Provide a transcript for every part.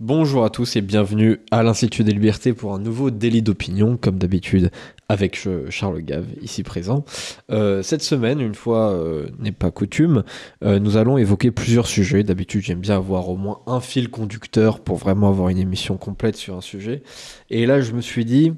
Bonjour à tous et bienvenue à l'Institut des Libertés pour un nouveau délit d'opinion, comme d'habitude avec Charles Gave, ici présent. Cette semaine, une fois n'est pas coutume, nous allons évoquer plusieurs sujets. D'habitude, j'aime bien avoir au moins un fil conducteur pour vraiment avoir une émission complète sur un sujet. Et là, je me suis dit,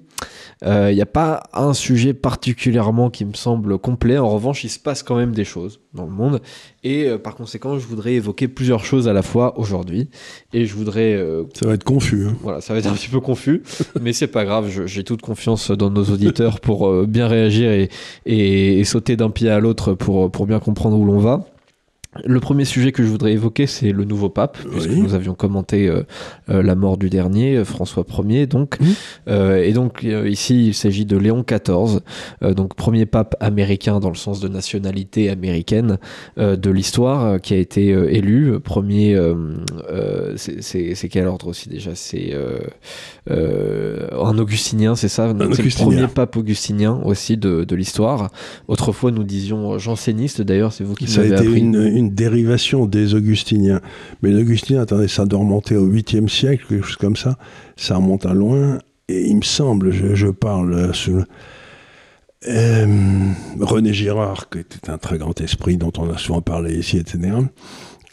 il n'y a pas un sujet particulièrement qui me semble complet. En revanche, il se passe quand même des choses dans le monde. Et par conséquent, je voudrais évoquer plusieurs choses à la fois aujourd'hui. Et je voudrais... ça va être confus. Hein. Voilà, ça va être un petit peu confus, mais c'est pas grave. J'ai toute confiance dans nos auditeurs pour bien réagir et sauter d'un pied à l'autre pour bien comprendre où l'on va. Le premier sujet que je voudrais évoquer, c'est le nouveau pape, puisque nous avions commenté la mort du dernier, François Ier, donc. Et donc, ici, il s'agit de Léon XIV, donc premier pape américain dans le sens de nationalité américaine de l'histoire, qui a été élu. Premier, c'est quel ordre aussi déjà? C'est un augustinien, c'est ça? Donc, c'est le premier pape augustinien aussi de l'histoire. Autrefois, nous disions janséniste, d'ailleurs, c'est vous qui m'avez appris. Une dérivation des augustiniens. Mais les augustiniens, attendez, ça doit remonter au 8e siècle, quelque chose comme ça. Ça remonte à loin. Et il me semble, je parle sous... René Girard, qui était un très grand esprit dont on a souvent parlé ici, etc.,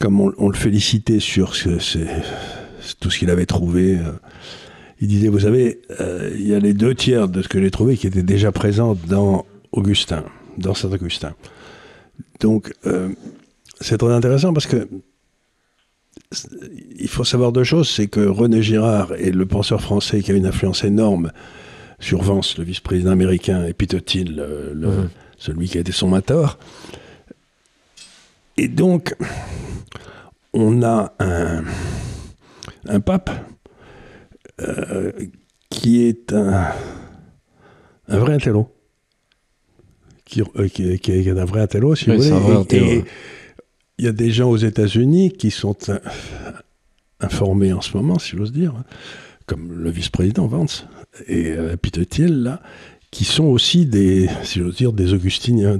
comme on le félicitait sur tout ce qu'il avait trouvé, il disait, vous savez, il y a les 2/3 de ce que j'ai trouvé qui étaient déjà présents dans Augustin, dans Saint-Augustin. Donc, c'est très intéressant parce que il faut savoir deux choses, c'est que René Girard est le penseur français qui a une influence énorme sur Vance, le vice-président américain, et Peter Thiel, celui qui a été son mentor. Et donc, on a un pape qui est un vrai intello. Qui est un vrai intello, si vous voulez. Il y a des gens aux États-Unis qui sont informés en ce moment, si j'ose dire, comme le vice-président Vance et Peter Thiel, là, qui sont aussi des, si j'ose dire, des augustiniens.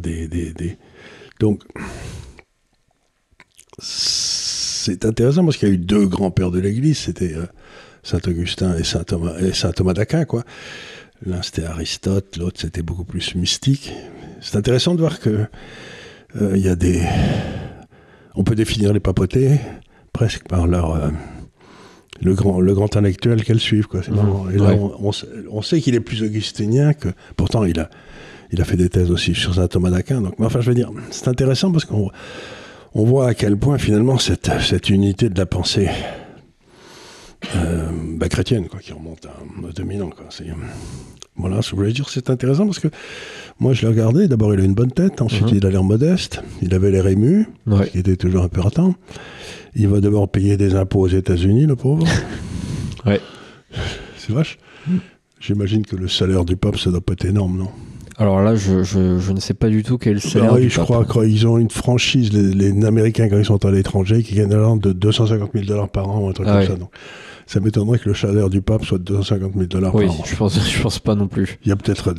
Donc, c'est intéressant parce qu'il y a eu deux grands-pères de l'Église, c'était Saint-Augustin et Saint Thomas d'Aquin, quoi. L'un, c'était Aristote, l'autre, c'était beaucoup plus mystique. C'est intéressant de voir que il y a des... On peut définir les papautés presque par leur le grand intellectuel qu'elles suivent, quoi. C'est marrant. Et là, on sait qu'il est plus augustinien que... Pourtant, il a fait des thèses aussi sur Saint Thomas d'Aquin. Donc, mais enfin, je veux dire, c'est intéressant parce qu'on voit à quel point, finalement, cette unité de la pensée chrétienne, quoi, qui remonte à 2000 ans, quoi. Voilà, ce que je voulais dire, c'est intéressant parce que moi, je l'ai regardé. D'abord, il a une bonne tête. Ensuite, il a l'air modeste. Il avait l'air ému, ce qui était toujours un peu ratant. Il va devoir payer des impôts aux États-Unis, le pauvre. Ouais. C'est vache. J'imagine que le salaire du pape, ça doit pas être énorme, non? Alors là, je ne sais pas du tout quel salaire du pape. Je crois qu'ils ont une franchise, les Américains, quand ils sont à l'étranger, qui gagnent de $250 000 par an ou un truc comme ça. Donc, ça m'étonnerait que le salaire du pape soit de $250 000 par an. Oui, je pense pas non plus. Il y a peut-être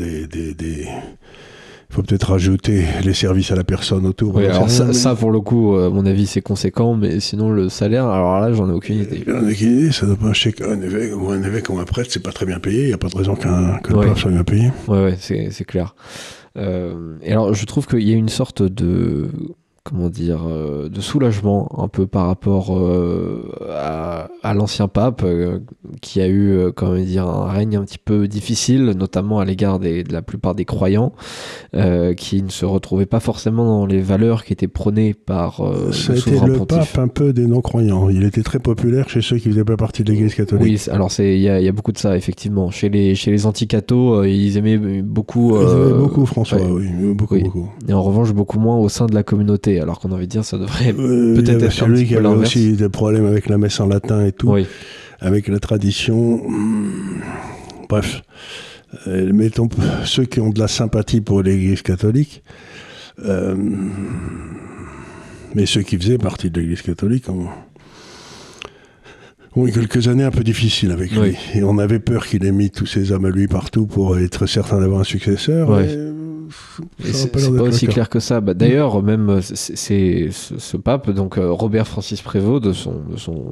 il faut peut-être rajouter les services à la personne autour. Oui, alors ça, pour le coup, à mon avis, c'est conséquent, mais sinon, le salaire, alors là, j'en ai aucune idée. J'en ai aucune idée, ça doit pas un chèque, un évêque ou un prêtre, c'est pas très bien payé, il n'y a pas de raison que le pape soit bien payé. Ouais, c'est clair. Et alors, je trouve qu'il y a une sorte de... comment dire, de soulagement un peu par rapport à l'ancien pape qui a eu, comment dire, un règne un petit peu difficile, notamment à l'égard de la plupart des croyants qui ne se retrouvaient pas forcément dans les valeurs qui étaient prônées par le souverain pontife. Le pape un peu des non-croyants. Il était très populaire chez ceux qui ne faisaient pas partie de l'Église catholique. Oui, alors il y a beaucoup de ça, effectivement. Chez les anti-cathos, ils aimaient beaucoup... Ils aimaient beaucoup François, oui. Beaucoup. Et en revanche, beaucoup moins au sein de la communauté, alors qu'on a envie de dire ça devrait peut-être être celui qui avait aussi des problèmes avec la messe en latin et tout, avec la tradition. Bref, mettons ceux qui ont de la sympathie pour l'Église catholique, mais ceux qui faisaient partie de l'Église catholique ont eu quelques années un peu difficiles avec lui. Et on avait peur qu'il ait mis tous ces hommes à lui partout pour être certain d'avoir un successeur. C'est pas aussi clair que ça. Bah, d'ailleurs, même ce pape, donc Robert Francis Prévost, de son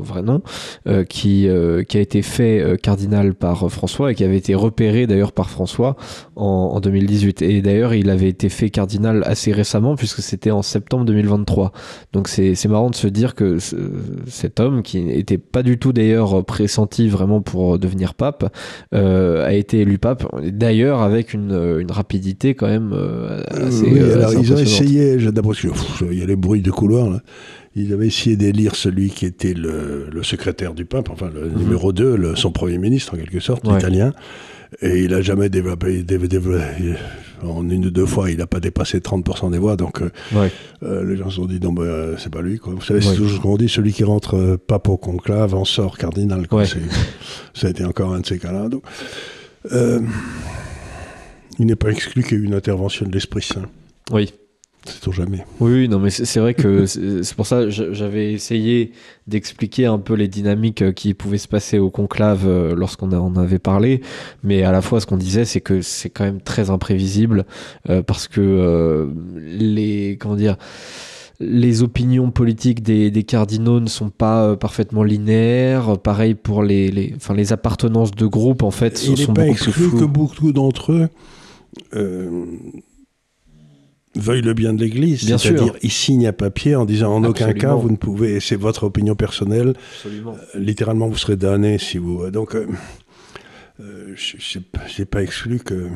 vrai nom, qui a été fait cardinal par François et qui avait été repéré d'ailleurs par François en 2018. Et d'ailleurs, il avait été fait cardinal assez récemment puisque c'était en septembre 2023. Donc c'est marrant de se dire que cet homme, qui n'était pas du tout d'ailleurs pressenti vraiment pour devenir pape, a été élu pape. D'ailleurs, avec une rapidité quand même assez. Oui, alors assez ils ont essayé, impressionnante. il y a les bruits de couloir là. Ils avaient essayé d'élire celui qui était le secrétaire du pape, enfin le numéro 2, son premier ministre en quelque sorte, l'italien. Et il n'a jamais développé. En une ou deux fois, il n'a pas dépassé 30% des voix. Donc les gens se sont dit, non, c'est pas lui. Quoi. Vous savez, c'est toujours ce qu'on dit, celui qui rentre pape au conclave en sort cardinal. Quoi. Ça a été encore un de ces cas-là. Donc, il n'est pas exclu qu'il y ait eu une intervention de l'Esprit Saint. Oui. Sait-on jamais. Oui, non, mais c'est vrai que c'est pour ça que j'avais essayé d'expliquer un peu les dynamiques qui pouvaient se passer au conclave lorsqu'on en avait parlé, mais à la fois ce qu'on disait, c'est que c'est quand même très imprévisible parce que les opinions politiques des cardinaux ne sont pas parfaitement linéaires. Pareil pour les appartenances de groupe, en fait, sont beaucoup plus floues. Il n'est pas exclu que beaucoup d'entre eux veuillent le bien de l'Église, c'est-à-dire ils signent un papier en disant en aucun cas vous ne pouvez, c'est votre opinion personnelle, littéralement vous serez damné si vous... Donc c'est pas exclu que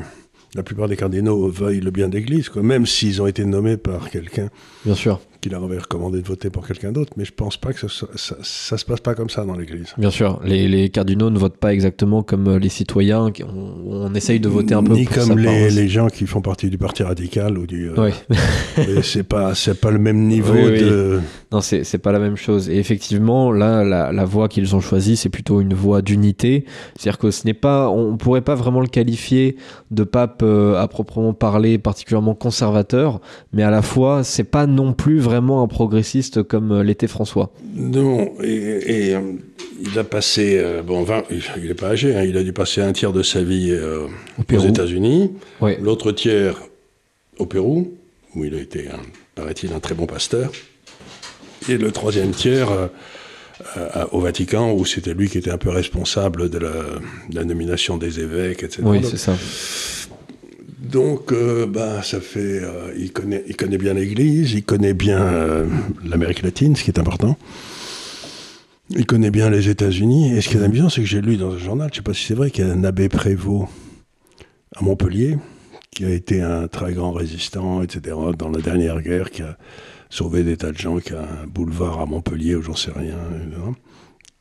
la plupart des cardinaux veuillent le bien de l'Église, quoi, même s'ils ont été nommés par quelqu'un. Bien sûr. Qui leur avait recommandé de voter pour quelqu'un d'autre, mais je pense pas que ça se passe pas comme ça dans l'Église. Bien sûr, les cardinaux ne votent pas exactement comme les citoyens, on essaye de voter un peu ni pour comme les gens qui font partie du parti radical ou du... c'est pas le même niveau de... Oui. Non, c'est pas la même chose. Et effectivement, là, la voie qu'ils ont choisie, c'est plutôt une voie d'unité. C'est-à-dire que on pourrait pas vraiment le qualifier de pape à proprement parler, particulièrement conservateur, mais à la fois, c'est pas non plus vraiment un progressiste comme l'était François. Non, et il a passé, il n'est pas âgé, hein, il a dû passer un tiers de sa vie aux États-Unis, l'autre tiers au Pérou, où il a été, paraît-il, un très bon pasteur, et le troisième tiers au Vatican, où c'était lui qui était un peu responsable de la nomination des évêques, etc. Oui, c'est ça. Donc, ça fait, il connaît bien l'Église, il connaît bien l'Amérique latine, ce qui est important. Il connaît bien les États-Unis. Et ce qui est amusant, c'est que j'ai lu dans un journal, je ne sais pas si c'est vrai, qu'il y a un abbé Prévost à Montpellier, qui a été un très grand résistant, etc., dans la dernière guerre, qui a sauvé des tas de gens, qui a un boulevard à Montpellier, où j'en sais rien, etc.,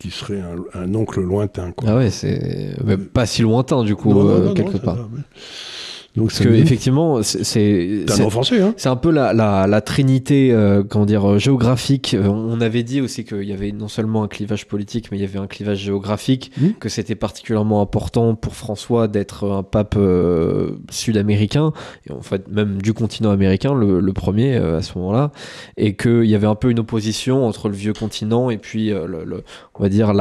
qui serait un oncle lointain. Quoi. Ah ouais, c'est pas si lointain, du coup, quelque part. Va, mais... Donc parce que effectivement, c'est un offensé, hein. C'est un peu la trinité géographique. On avait dit aussi qu'il y avait non seulement un clivage politique, mais il y avait un clivage géographique, que c'était particulièrement important pour François d'être un pape sud-américain, et en fait même du continent américain, le premier à ce moment-là, et qu'il y avait un peu une opposition entre le vieux continent et puis on va dire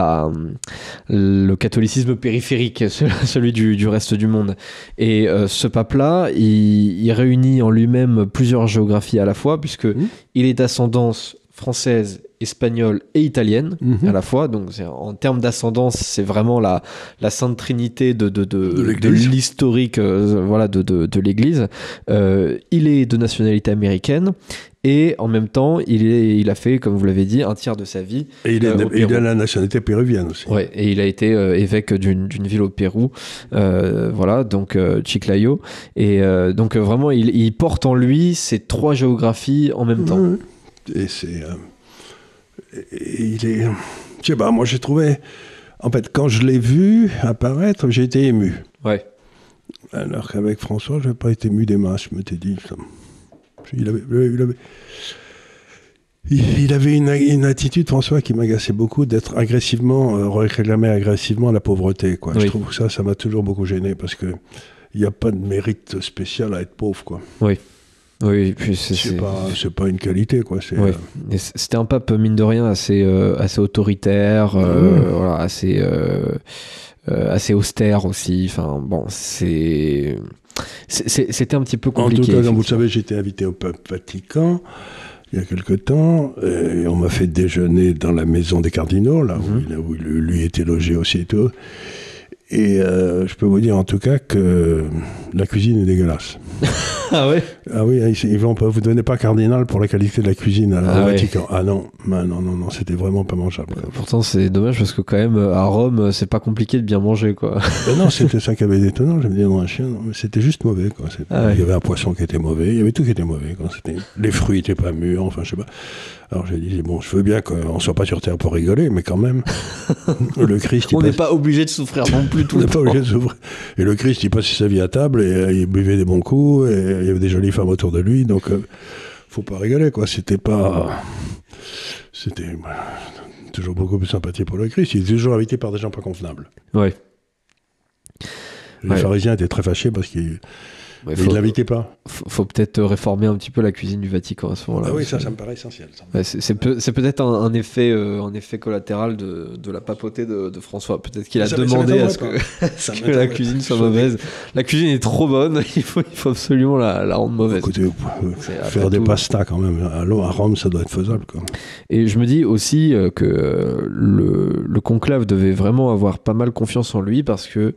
le catholicisme périphérique, celui du reste du monde. Et ce pape-là, il réunit en lui-même plusieurs géographies à la fois, puisque il est d'ascendance française, espagnole et italienne à la fois. Donc en termes d'ascendance, c'est vraiment la sainte trinité de l'historique de l'Église. Il est de nationalité américaine. Et en même temps, il a fait, comme vous l'avez dit, un tiers de sa vie. Et il a la nationalité péruvienne aussi. Ouais, et il a été évêque d'une ville au Pérou, donc Chiclayo. Et donc vraiment, il porte en lui ces trois géographies en même temps. Et c'est... il est... Je sais pas, moi j'ai trouvé... En fait, quand je l'ai vu apparaître, j'ai été ému. Ouais. Alors qu'avec François, je n'avais pas été ému des masses, je m'étais dit... Il avait une attitude, François, qui m'agaçait beaucoup, d'être réclamé agressivement la pauvreté. Quoi. Oui. Je trouve que ça m'a toujours beaucoup gêné, parce qu'il n'y a pas de mérite spécial à être pauvre. Quoi. Oui. Oui, puis c'est pas une qualité, quoi. Oui. C'était un pape, mine de rien, assez autoritaire, assez austère aussi. Enfin, bon, c'est... C'était un petit peu En compliqué. tout cas, comme vous le savez, j'ai été invité au Pape Vatican il y a quelque temps, et on m'a fait déjeuner dans la maison des cardinaux, là où lui était logé aussi et tout. Et je peux vous dire en tout cas que la cuisine est dégueulasse. Ah ouais? Ah oui, ils vont pas vous donner pas cardinal pour la qualité de la cuisine au ouais. Vatican. Ah non, non, c'était vraiment pas mangeable. Pourtant, c'est dommage parce que quand même, à Rome, c'est pas compliqué de bien manger, quoi. Ben non, c'était ça qui avait d'étonnant. Je me disais, non, un chien, non, mais c'était juste mauvais, quoi. Ouais. Il y avait un poisson qui était mauvais, il y avait tout qui était mauvais, quoi. Les fruits étaient pas mûrs, enfin, je sais pas. Alors j'ai dit, bon, je veux bien qu'on soit pas sur Terre pour rigoler, mais quand même, le Christ... On n'est pas obligé de souffrir non plus tout le temps. On n'est pas obligé de souffrir. Et le Christ, il passait sa vie à table, et il buvait des bons coups, et il y avait des jolies femmes autour de lui, donc faut pas rigoler, quoi. C'était toujours beaucoup plus sympathique pour le Christ. Il était toujours invité par des gens pas convenables. Ouais. Les pharisiens étaient très fâchés parce qu'ils ne l'invitaient pas. Faut peut-être réformer un petit peu la cuisine du Vatican à ce moment-là. Ah oui, ça me paraît essentiel. C'est peut-être un effet collatéral de la papauté de François. Peut-être qu'il a demandé à ce que la cuisine soit mauvaise. La cuisine est trop bonne, il faut absolument la rendre mauvaise. Écoutez, faire des pastas quand même, à Rome, ça doit être faisable, quoi. Et je me dis aussi que le conclave devait vraiment avoir pas mal confiance en lui parce que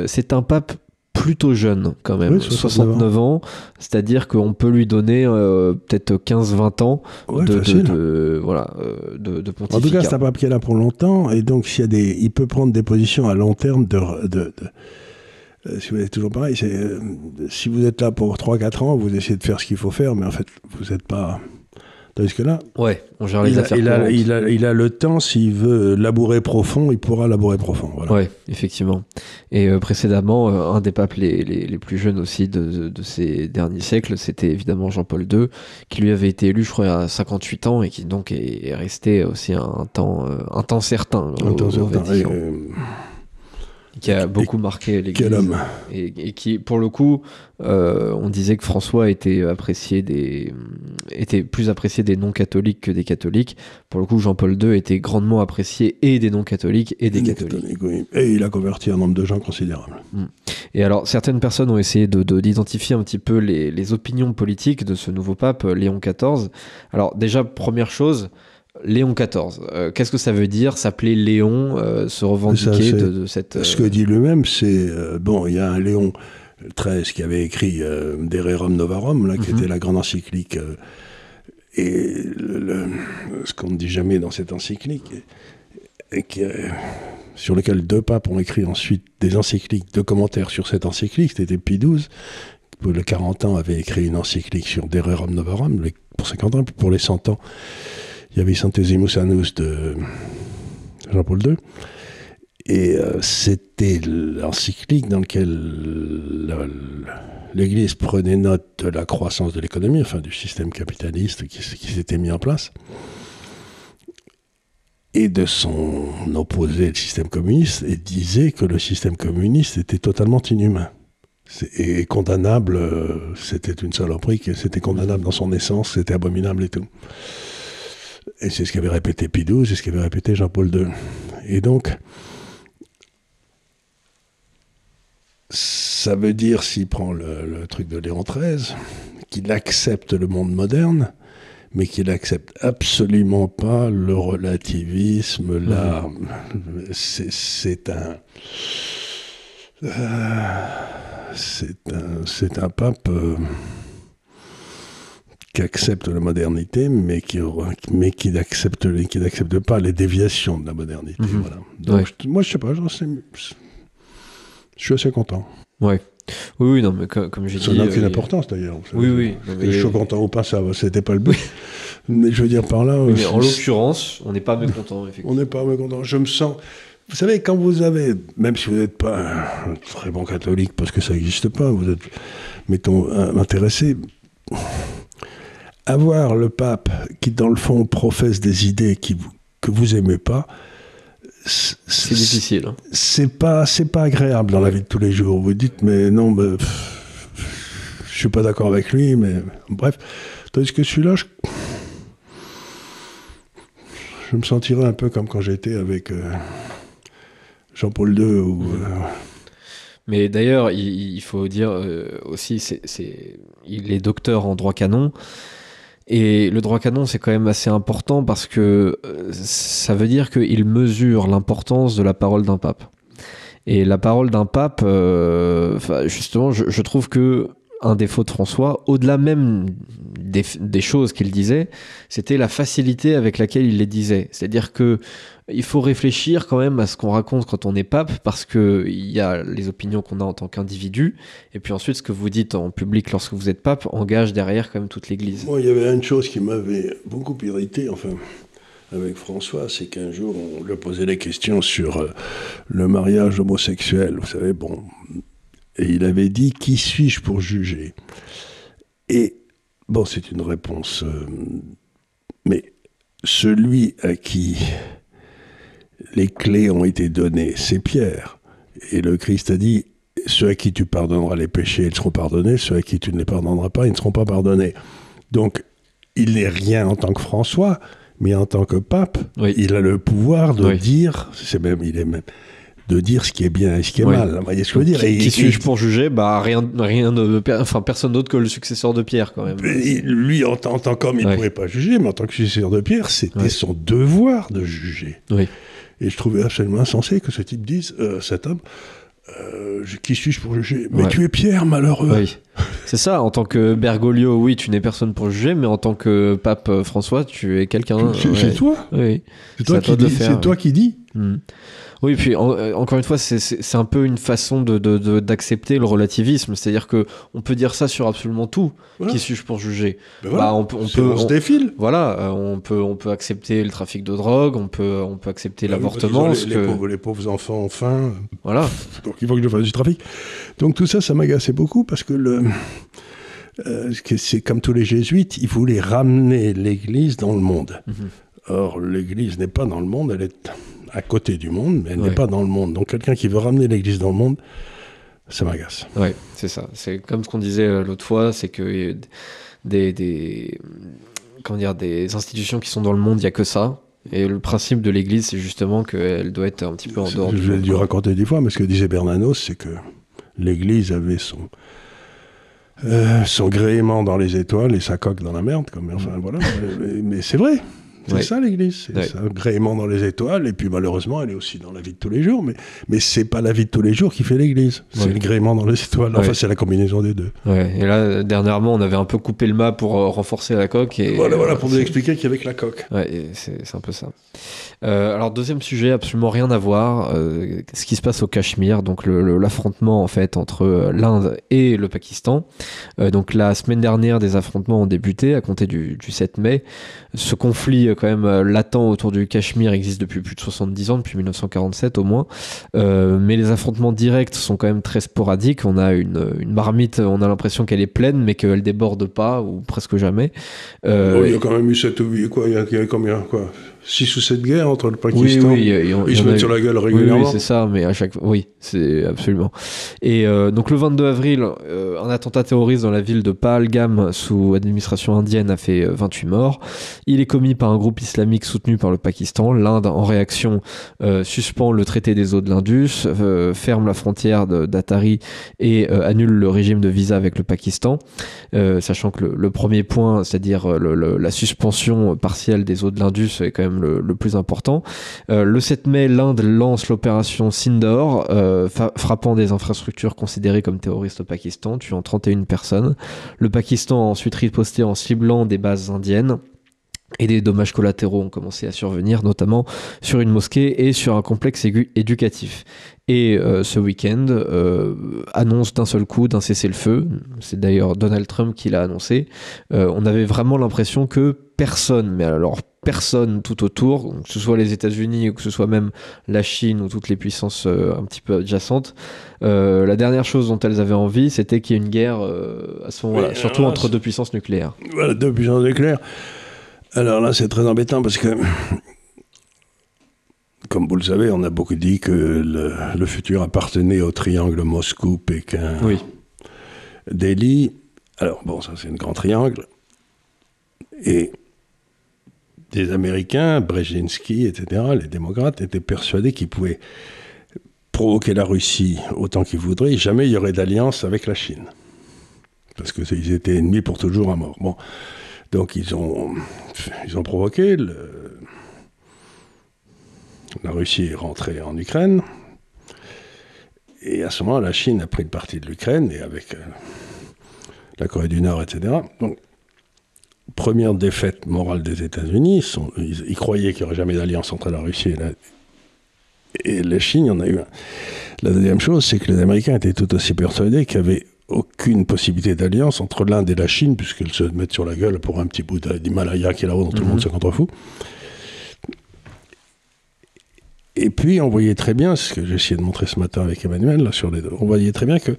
c'est un pape plutôt jeune quand même, oui, 69 ans, c'est-à-dire qu'on peut lui donner peut-être 15-20 ans de pontificat. En tout cas, c'est un pape qui est là pour longtemps, et donc il peut prendre des positions à long terme si vous êtes toujours pareil, si vous êtes là pour 3-4 ans, vous essayez de faire ce qu'il faut faire, mais en fait, vous n'êtes pas... Tandis que là, on gère les affaires il a le temps, s'il veut labourer profond, il pourra labourer profond. Voilà. Oui, effectivement. Et précédemment, un des papes les plus jeunes aussi de ces derniers siècles, c'était évidemment Jean-Paul II, qui lui avait été élu, je crois, à 58 ans, et qui donc est resté aussi un temps certain au Vatican. Qui a beaucoup marqué l'Église. Quel homme. Et qui, pour le coup, on disait que François était plus apprécié des non-catholiques que des catholiques. Pour le coup, Jean-Paul II était grandement apprécié et des non-catholiques et des catholiques. Oui. Et il a converti un nombre de gens considérable. Et alors, certaines personnes ont essayé d'identifier un petit peu les opinions politiques de ce nouveau pape, Léon XIV. Alors, déjà, première chose... Léon XIV, qu'est-ce que ça veut dire s'appeler Léon, se revendiquer de cette... Ce que dit lui-même, c'est... il y a un Léon XIII qui avait écrit De Rerum Novarum, là, qui était la grande encyclique. Et ce qu'on ne dit jamais dans cette encyclique, sur lequel 2 papes ont écrit ensuite des encycliques, 2 commentaires sur cette encyclique, c'était Pie XII, qui pour les 40 ans avait écrit une encyclique sur De Rerum Novarum, pour 50 ans, pour les 100 ans, il y avait Centesimus Annus de Jean-Paul II, et c'était l'encyclique dans laquelle l'Église prenait note de la croissance de l'économie, enfin du système capitaliste qui s'était mis en place, et de son opposé, le système communiste, et disait que le système communiste était totalement inhumain. Et condamnable, c'était une saloperie, c'était condamnable dans son essence, c'était abominable et tout. Et c'est ce qu'avait répété Pie XII, c'est ce qu'avait répété Jean-Paul II. Et donc, ça veut dire, s'il prend le truc de Léon XIII, qu'il accepte le monde moderne, mais qu'il n'accepte absolument pas le relativisme. C'est un pape... qui accepte la modernité, mais qui n'accepte pas les déviations de la modernité. Voilà. Donc, moi, je sais pas, je suis assez content. Ouais. Oui, non, mais comme j'ai dit... Ça n'a aucune importance, d'ailleurs. Oui. Je suis content ou pas, ça, c'était pas le but. Mais je veux dire par là... mais en l'occurrence, on n'est pas mécontent, effectivement. On n'est pas mécontent. Je me sens... Vous savez, quand vous avez... Même si vous n'êtes pas un très bon catholique, parce que ça n'existe pas, vous êtes, mettons, intéressé... Avoir le pape qui, dans le fond, professe des idées que vous aimez pas, c'est difficile. Hein. C'est pas agréable dans la vie de tous les jours. Vous dites, mais non, je suis pas d'accord avec lui, mais bref. Tandis que celui-là, je me sentirais un peu comme quand j'étais avec Jean-Paul II ou... Mais d'ailleurs, il faut dire aussi, il est docteur en droit canon. Et le droit canon, c'est quand même assez important parce que ça veut dire qu'il mesure l'importance de la parole d'un pape. Et la parole d'un pape, justement, je trouve que un défaut de François, au-delà même des choses qu'il disait, c'était la facilité avec laquelle il les disait. C'est-à-dire que il faut réfléchir quand même à ce qu'on raconte quand on est pape, parce qu'il y a les opinions qu'on a en tant qu'individu, et puis ensuite ce que vous dites en public lorsque vous êtes pape engage derrière quand même toute l'Église. Moi, il y avait une chose qui m'avait beaucoup irrité, enfin, avec François, c'est qu'un jour, on lui posait des questions sur le mariage homosexuel, vous savez, bon... Et il avait dit « Qui suis-je pour juger ?» Et, bon, c'est une réponse... mais celui à qui les clés ont été données, c'est Pierre. Et le Christ a dit « Ceux à qui tu pardonneras les péchés, ils seront pardonnés. Ceux à qui tu ne les pardonneras pas, ils ne seront pas pardonnés. » Donc, il n'est rien en tant que François, mais en tant que pape, oui. Il a le pouvoir de dire... de dire ce qui est bien et ce qui est mal. Vous voyez ce que je veux dire. Qui suis-je pour juger ? Personne d'autre que le successeur de Pierre, quand même. Lui, en tant qu'homme, il ne pourrait pas juger, mais en tant que successeur de Pierre, c'était son devoir de juger. Oui. Et je trouvais absolument insensé que ce type dise, cet homme, qui suis-je pour juger ? Mais tu es Pierre, malheureux. Oui. C'est ça, en tant que Bergoglio, oui, tu n'es personne pour juger, mais en tant que pape François, tu es quelqu'un... C'est toi. Oui. C'est toi qui dis. Oui, puis encore une fois, c'est un peu une façon d'accepter le relativisme. C'est-à-dire qu'on peut dire ça sur absolument tout. Voilà. Qui suis-je pour juger ? Voilà. On se défile. Voilà, on peut accepter le trafic de drogue, on peut accepter l'avortement. Les pauvres enfants ont faim. Voilà. Donc il faut que je fasse du trafic. Donc tout ça, ça m'agaçait beaucoup parce que c'est comme tous les jésuites, ils voulaient ramener l'Église dans le monde. Mm-hmm. Or, l'Église n'est pas dans le monde, elle est à côté du monde, mais elle n'est pas dans le monde. Donc quelqu'un qui veut ramener l'Église dans le monde, ça m'agace. Oui, c'est ça. C'est comme ce qu'on disait l'autre fois, c'est que des institutions qui sont dans le monde, il n'y a que ça. Et le principe de l'Église, c'est justement qu'elle doit être un petit peu en dehors du monde. Je l'ai dû raconter 10 fois, mais ce que disait Bernanos, c'est que l'Église avait son gréement dans les étoiles et sa coque dans la merde. Enfin, voilà. Mais c'est vrai. C'est ça l'Église, c'est un gréement dans les étoiles, et puis malheureusement elle est aussi dans la vie de tous les jours, mais c'est pas la vie de tous les jours qui fait l'Église, c'est le gréement dans les étoiles, enfin c'est la combinaison des deux. Ouais. Et là, dernièrement, on avait un peu coupé le mât pour renforcer la coque. Et, voilà, pour vous expliquer qu'il y avait que la coque. Ouais, c'est un peu ça. Alors deuxième sujet, absolument rien à voir, ce qui se passe au Cachemire, donc l'affrontement en fait entre l'Inde et le Pakistan. Donc la semaine dernière, des affrontements ont débuté à compter du 7 mai. Ce conflit quand même latent autour du Cachemire existe depuis plus de 70 ans, depuis 1947 au moins, mais les affrontements directs sont quand même très sporadiques. On a une marmite, on a l'impression qu'elle est pleine mais qu'elle déborde pas, ou presque jamais. Il y a quand même eu 7 ou 8, il y a combien, 6 ou 7 guerres entre le Pakistan. Oui, ils se mettent sur la gueule régulièrement. Oui, c'est ça, mais à chaque fois, oui, c'est absolument. Et donc le 22 avril, un attentat terroriste dans la ville de Pahalgam sous administration indienne a fait 28 morts. Il est commis par un groupe islamique soutenu par le Pakistan. L'Inde, en réaction, suspend le traité des eaux de l'Indus, ferme la frontière d'Attari et annule le régime de visa avec le Pakistan, sachant que le premier point, c'est-à-dire la suspension partielle des eaux de l'Indus, est quand même le plus important. Le 7 mai, l'Inde lance l'opération Sindoor, frappant des infrastructures considérées comme terroristes au Pakistan, tuant 31 personnes. Le Pakistan a ensuite riposté en ciblant des bases indiennes. Et des dommages collatéraux ont commencé à survenir, notamment sur une mosquée et sur un complexe éducatif. Et ce week-end, annonce d'un seul coup d'un cessez-le-feu. C'est d'ailleurs Donald Trump qui l'a annoncé. On avait vraiment l'impression que personne, mais alors personne tout autour, que ce soit les États-Unis ou que ce soit même la Chine ou toutes les puissances un petit peu adjacentes, la dernière chose dont elles avaient envie, c'était qu'il y ait une guerre à ce moment-là, surtout entre deux puissances nucléaires. Voilà, deux puissances nucléaires. Alors là, c'est très embêtant parce que, comme vous le savez, on a beaucoup dit que le futur appartenait au triangle Moscou, Pékin, Delhi. Alors bon, ça c'est un grand triangle. Et des Américains, Brzezinski, etc., les démocrates, étaient persuadés qu'ils pouvaient provoquer la Russie autant qu'ils voudraient, jamais il y aurait d'alliance avec la Chine. Parce qu'ils étaient ennemis pour toujours à mort. Bon. Donc ils ont provoqué. La Russie est rentrée en Ukraine. Et à ce moment, la Chine a pris le parti de l'Ukraine, et avec la Corée du Nord, etc. Donc, première défaite morale des États-Unis, ils croyaient qu'il n'y aurait jamais d'alliance entre la Russie et la Chine, il y en a eu un. La deuxième chose, c'est que les Américains étaient tout aussi persuadés qu'il n'y avait aucune possibilité d'alliance entre l'Inde et la Chine, puisqu'ils se mettent sur la gueule pour un petit bout d'Himalaya qui est là-haut, dont tout le monde se contrefout. Et puis, on voyait très bien, ce que j'ai essayé de montrer ce matin avec Emmanuel, là, on voyait très bien que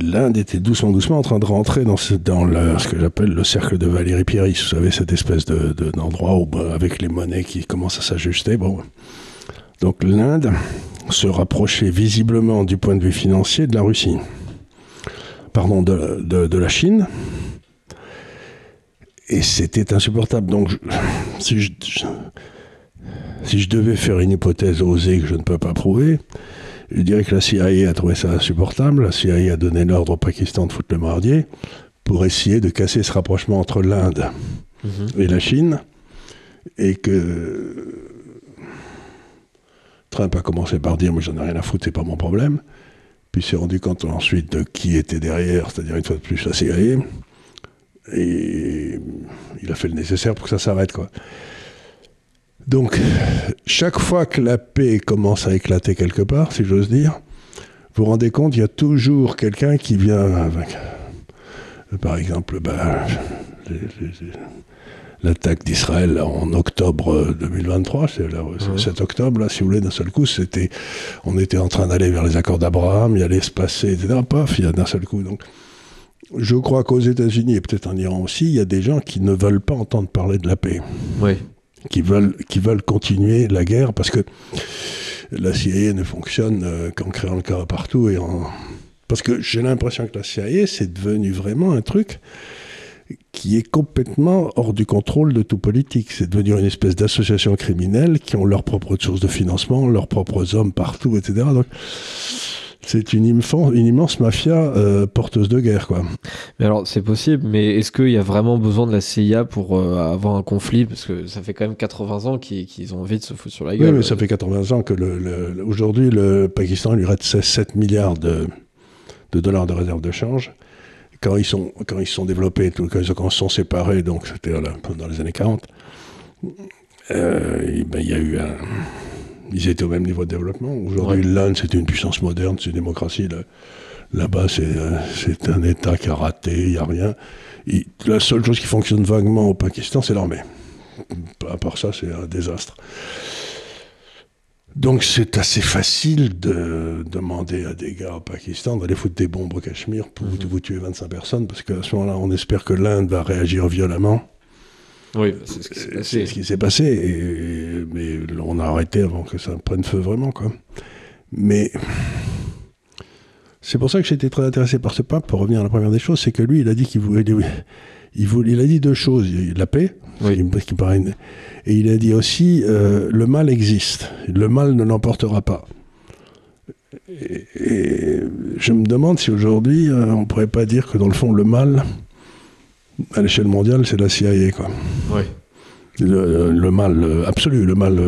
l'Inde était doucement en train de rentrer dans ce que j'appelle le cercle de Valérie Pieris. Vous savez, cette espèce d'endroit où, avec les monnaies qui commencent à s'ajuster. Bon. Donc l'Inde se rapprochait visiblement du point de vue financier de la Russie. Pardon, de la Chine. Et c'était insupportable. Donc, si je devais faire une hypothèse osée que je ne peux pas prouver, je dirais que la CIA a trouvé ça insupportable. La CIA a donné l'ordre au Pakistan de foutre le mardier pour essayer de casser ce rapprochement entre l'Inde et la Chine. Et que Trump a commencé par dire « moi j'en ai rien à foutre, c'est pas mon problème ». Puis il s'est rendu compte ensuite de qui était derrière, c'est-à-dire une fois de plus la CIA. Et il a fait le nécessaire pour que ça s'arrête, quoi. Donc, chaque fois que la paix commence à éclater quelque part, si j'ose dire, vous vous rendez compte, il y a toujours quelqu'un qui vient avec, par exemple, l'attaque d'Israël en octobre 2023, c'est le 7 octobre, là, si vous voulez, d'un seul coup, on était en train d'aller vers les accords d'Abraham, il allait se passer, etc. Paf, il y a d'un seul coup. Donc, je crois qu'aux États-Unis, et peut-être en Iran aussi, il y a des gens qui ne veulent pas entendre parler de la paix. Oui. Qui veulent continuer la guerre, parce que la CIA ne fonctionne qu'en créant le chaos partout. Parce que j'ai l'impression que la CIA, c'est devenu vraiment un truc qui est complètement hors du contrôle de tout politique. C'est devenu une espèce d'association criminelle qui ont leurs propres sources de financement, leurs propres hommes partout, etc. Donc, c'est une immense mafia porteuse de guerre, quoi. Mais alors, c'est possible, mais est-ce qu'il y a vraiment besoin de la CIA pour avoir un conflit? Parce que ça fait quand même 80 ans qu'ils ont envie de se foutre sur la gueule. Oui, mais ça fait 80 ans que aujourd'hui, le Pakistan lui reste 7 milliards de dollars de réserve de change. Quand ils sont développés, quand ils se sont séparés, donc c'était dans les années 40, il y a eu ils étaient au même niveau de développement. Aujourd'hui, l'Inde, c'est une puissance moderne, c'est une démocratie. Là-bas, c'est un État qui a raté, il n'y a rien. La seule chose qui fonctionne vaguement au Pakistan, c'est l'armée. À part ça, c'est un désastre. Donc, c'est assez facile de demander à des gars au Pakistan d'aller foutre des bombes au Cachemire pour vous tuer 25 personnes, parce qu'à ce moment-là, on espère que l'Inde va réagir violemment. Oui, c'est ce qui s'est passé. C'est ce qui s'est passé, mais on a arrêté avant que ça prenne feu vraiment, quoi. Mais c'est pour ça que j'étais très intéressé par ce pape, pour revenir à la première des choses, c'est que lui, il a dit il a dit deux choses. La paix, qui paraît et il a dit aussi, le mal existe, le mal ne l'emportera pas. Et je me demande si aujourd'hui, on ne pourrait pas dire que dans le fond, le mal, à l'échelle mondiale, c'est la CIA, quoi. Oui. Le mal absolu, le mal